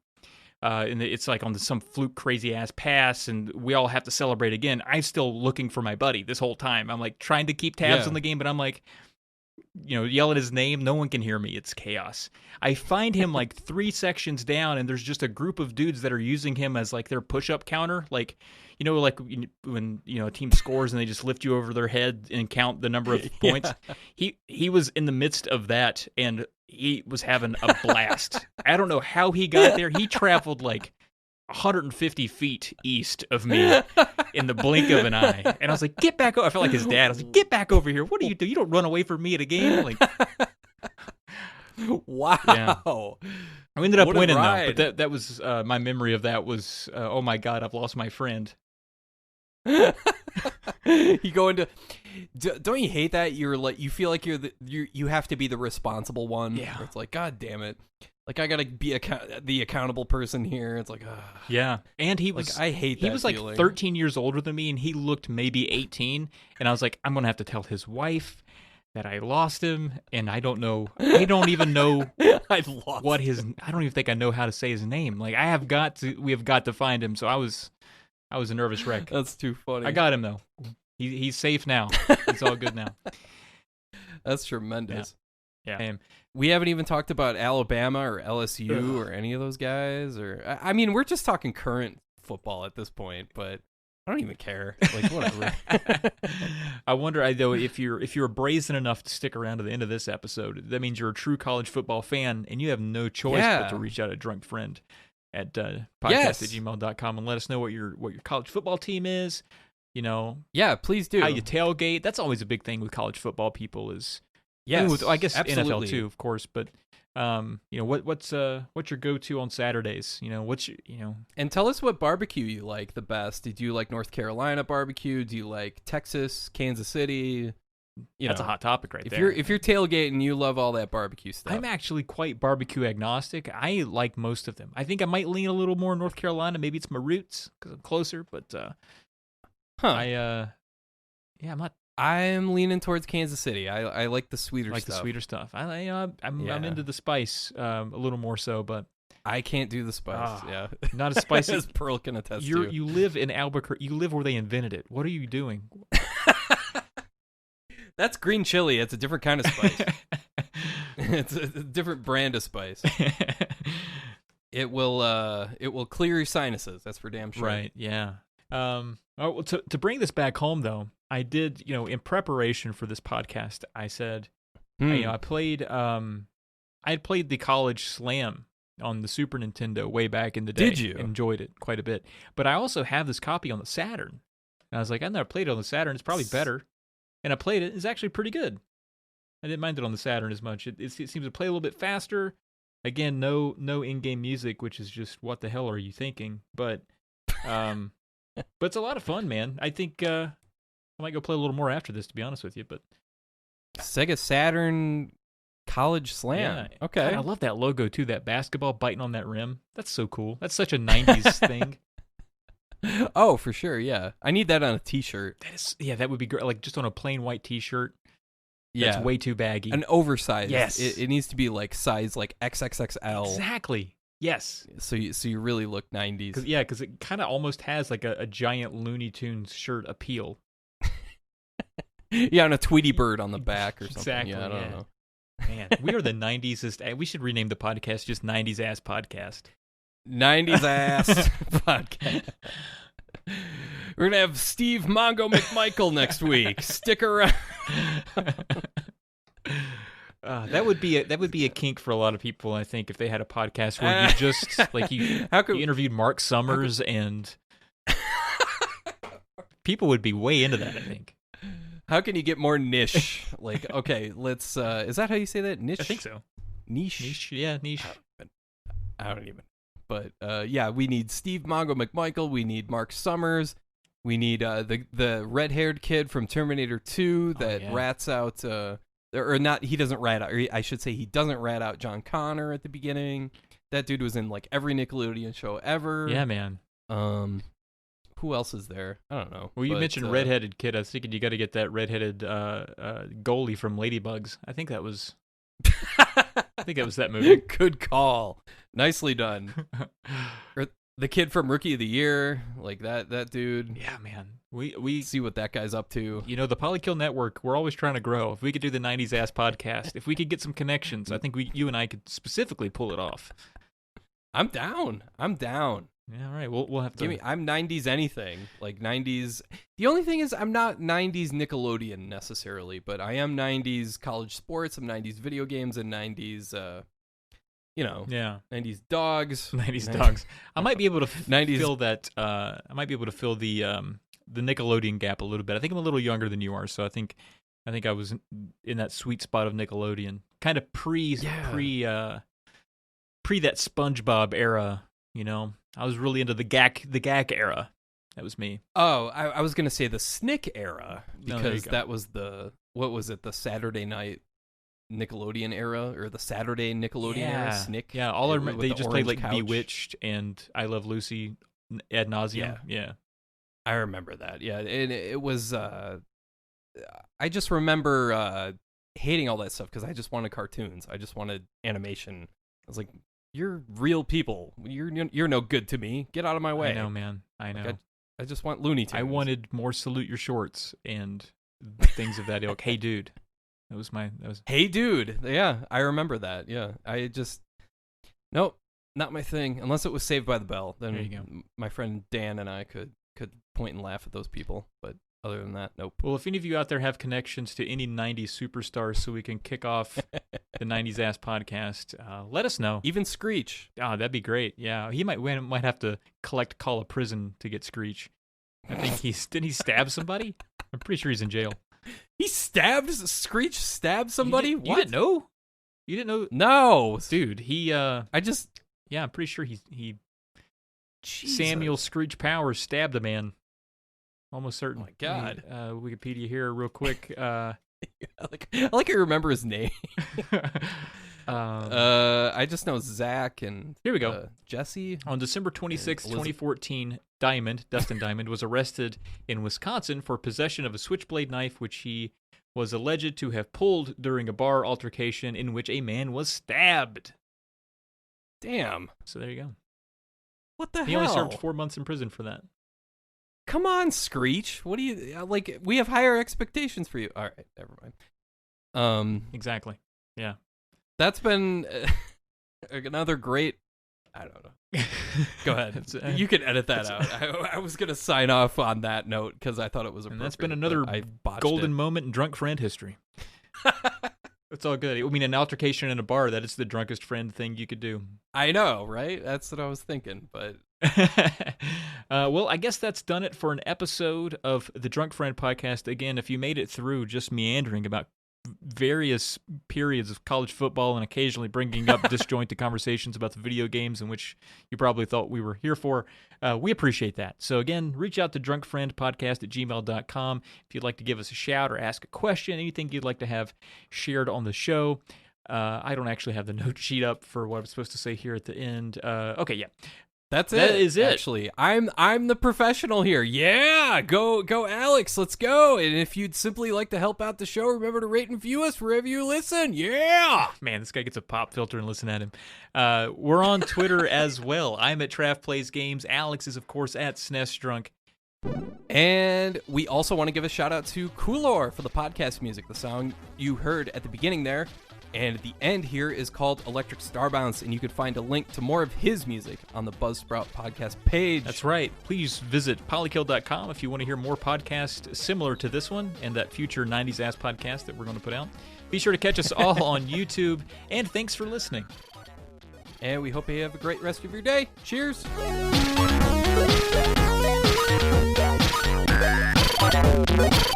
And it's like on some fluke crazy ass pass, and we all have to celebrate again. I'm still looking for my buddy this whole time. I'm like trying to keep tabs on the game, but I'm like, yelling his name. No one can hear me. It's chaos. I find him like 3 sections down, and there's just a group of dudes that are using him as like their push-up counter. Like, like when a team scores and they just lift you over their head and count the number of points. He was in the midst of that, and he was having a blast. I don't know how he got there. He traveled like 150 feet east of me in the blink of an eye. And I was like, get back over. I felt like his dad. I was like, get back over here. What do you do? You don't run away from me at a game. Like, wow. Yeah. I ended up winning though. But that was my memory of that was, oh my God, I've lost my friend. You go into, don't you hate that you're like, you feel like you have to be the responsible one? Yeah. It's like, God damn it, like I gotta be the accountable person here. It's like, yeah. And he was, I hate that. He was feeling. Like 13 years older than me, and he looked maybe 18. And I was like, I'm gonna have to tell his wife that I lost him, and I don't even know I don't even think I know how to say his name. Like we have got to find him. So I was a nervous wreck. That's too funny. I got him though. He's safe now. He's all good now. That's tremendous. Yeah. We haven't even talked about Alabama or LSU or any of those guys. Or I mean, we're just talking current football at this point, but I don't even care. Like, whatever. I wonder, though, if you're brazen enough to stick around to the end of this episode, that means you're a true college football fan, and you have no choice but to reach out to DrunkFriend at podcast@gmail.com and let us know what your college football team is. Yeah, please do. How you tailgate. That's always a big thing with college football people is. Yes, I guess absolutely. NFL too, of course, but what's your go-to on Saturdays? And tell us what barbecue you like the best. Do you like North Carolina barbecue? Do you like Texas, Kansas City? That's a hot topic right there. If you're tailgating, you love all that barbecue stuff. I'm actually quite barbecue agnostic. I like most of them. I think I might lean a little more North Carolina. Maybe it's my roots because I'm closer, but I'm not. I'm leaning towards Kansas City. I like the sweeter stuff. The sweeter stuff. I'm into the spice a little more so, but I can't do the spice. Yeah, not as spicy as Pearl can attest to. You live in Albuquerque. You live where they invented it. What are you doing? That's green chili. It's a different kind of spice. It's a different brand of spice. It will clear your sinuses. That's for damn sure. Right. Yeah. Well, to bring this back home though, I did, in preparation for this podcast, I said, I played, I had played the College Slam on the Super Nintendo way back in the day. Did you? Enjoyed it quite a bit. But I also have this copy on the Saturn. And I was like, I've never played it on the Saturn. It's probably better. And I played it. It's actually pretty good. I didn't mind it on the Saturn as much. It seems to play a little bit faster. Again, no in-game music, which is just, what the hell are you thinking? But it's a lot of fun, man. I think I might go play a little more after this, to be honest with you. But Sega Saturn College Slam. Yeah. Okay. God, I love that logo too. That basketball biting on that rim. That's so cool. That's such a 90s thing. Oh, for sure. Yeah, I need that on a T-shirt. That would be great. Like just on a plain white T-shirt. Yeah, that's way too baggy. An oversized. Yes, it needs to be like size like XXXL. Exactly. Yes. So you really look 90s. Because it kind of almost has like a giant Looney Tunes shirt appeal. Yeah, and a Tweety bird on the back or something. Exactly. Yeah, I don't know. Man, we are the 90s. We should rename the podcast just 90s Ass Podcast. 90s Ass Podcast. We're gonna have Steve Mongo McMichael next week. Stick around. That would be a kink for a lot of people, I think, if they had a podcast where you just you interviewed Mark Summers and people would be way into that, I think. How can you get more niche? Like, okay, let's. Is that how you say that? Niche. I think so. Niche. Yeah, niche. I don't even. But yeah, we need Steve Mongo McMichael. We need Mark Summers. We need the red-haired kid from Terminator 2 that rats out. Or not. He doesn't rat out. Or I should say he doesn't rat out John Connor at the beginning. That dude was in like every Nickelodeon show ever. Yeah, man. Who else is there? I don't know. Well, you mentioned redheaded kid. I was thinking you got to get that redheaded goalie from Ladybugs. I think that was that movie. Good call. Nicely done. Or the kid from Rookie of the Year, like that dude. Yeah, man. We see what that guy's up to. You know, the Polykill Network, we're always trying to grow. If we could do the 90s Ass Podcast, if we could get some connections, I think you and I could specifically pull it off. I'm down. Yeah, all right. We'll have to. I'm 90s anything. Like 90s. The only thing is I'm not 90s Nickelodeon necessarily, but I am 90s college sports, I'm 90s video games, and 90s 90s dogs. 90s dogs. I might be able to fill that I might be able to fill the Nickelodeon gap a little bit. I think I'm a little younger than you are, so I think I was in that sweet spot of Nickelodeon. Kind of pre that SpongeBob era, you know. I was really into the GAC era. That was me. Oh, I was going to say the Snick era because that was the Saturday night Nickelodeon era or the Saturday Nickelodeon era, Snick. Yeah, all I remember, they just played like couch. Bewitched and I Love Lucy ad nauseum. Yeah. I remember that. Yeah, and it was I just remember hating all that stuff because I just wanted cartoons. I just wanted animation. I was like, you're real people. You're no good to me. Get out of my way. I know, man. I know. Like I just want Looney Tunes. I wanted more Salute Your Shorts and things of that ilk. Hey, dude. That was Hey, dude. Yeah, I remember that. Yeah, nope, not my thing. Unless it was Saved by the Bell, then there you go. My friend Dan and I could point and laugh at those people. But other than that, nope. Well, if any of you out there have connections to any 90s superstars so we can kick off the 90s Ass Podcast, let us know. Even Screech. Oh, that'd be great. Yeah, he might have to collect call a prison to get Screech. I think didn't he stab somebody? I'm pretty sure he's in jail. Screech stabbed somebody? What? You didn't know? You didn't know? No. Dude, yeah, I'm pretty sure he Jesus. Samuel Screech Powers stabbed a man. Almost certain. Oh my God. Wikipedia here real quick. I like I remember his name. I just know Zach and here we go. Jesse. On December 26, 2014, Dustin Diamond, was arrested in Wisconsin for possession of a switchblade knife, which he was alleged to have pulled during a bar altercation in which a man was stabbed. Damn. So there you go. What the hell? He only served 4 months in prison for that. Come on, Screech. What do you like? We have higher expectations for you. All right, never mind. Exactly. Yeah. That's been another great. I don't know. Go ahead. You can edit that out. I was gonna sign off on that note because I thought it was appropriate. And that's been another golden moment in drunk friend history. It's all good. I mean, an altercation in a bar, that is the drunkest friend thing you could do. I know, right? That's what I was thinking, but... well, I guess that's done it for an episode of the Drunk Friend podcast. Again, if you made it through just meandering about various periods of college football and occasionally bringing up disjointed conversations about the video games in which you probably thought we were here for, we appreciate that. So again, reach out to drunkfriendpodcast@gmail.com if you'd like to give us a shout or ask a question, anything you'd like to have shared on the show. I don't actually have the note sheet up for what I'm supposed to say here at the end. Okay, yeah. That's it. That is it. Actually, I'm the professional here. Yeah, go Alex, let's go. And if you'd simply like to help out the show, remember to rate and view us wherever you listen. Yeah. Man, this guy gets a pop filter and listen at him. We're on Twitter as well. I'm at Trav Plays Games. Alex is, of course, at SNES Drunk. And we also want to give a shout out to Coolor for the podcast music. The song you heard at the beginning there and at the end here is called Electric Starbounce, and you could find a link to more of his music on the Buzzsprout podcast page. That's right. Please visit polykill.com if you want to hear more podcasts similar to this one and that future 90s Ass podcast that we're going to put out. Be sure to catch us all on YouTube, and thanks for listening. And we hope you have a great rest of your day. Cheers. Thank you.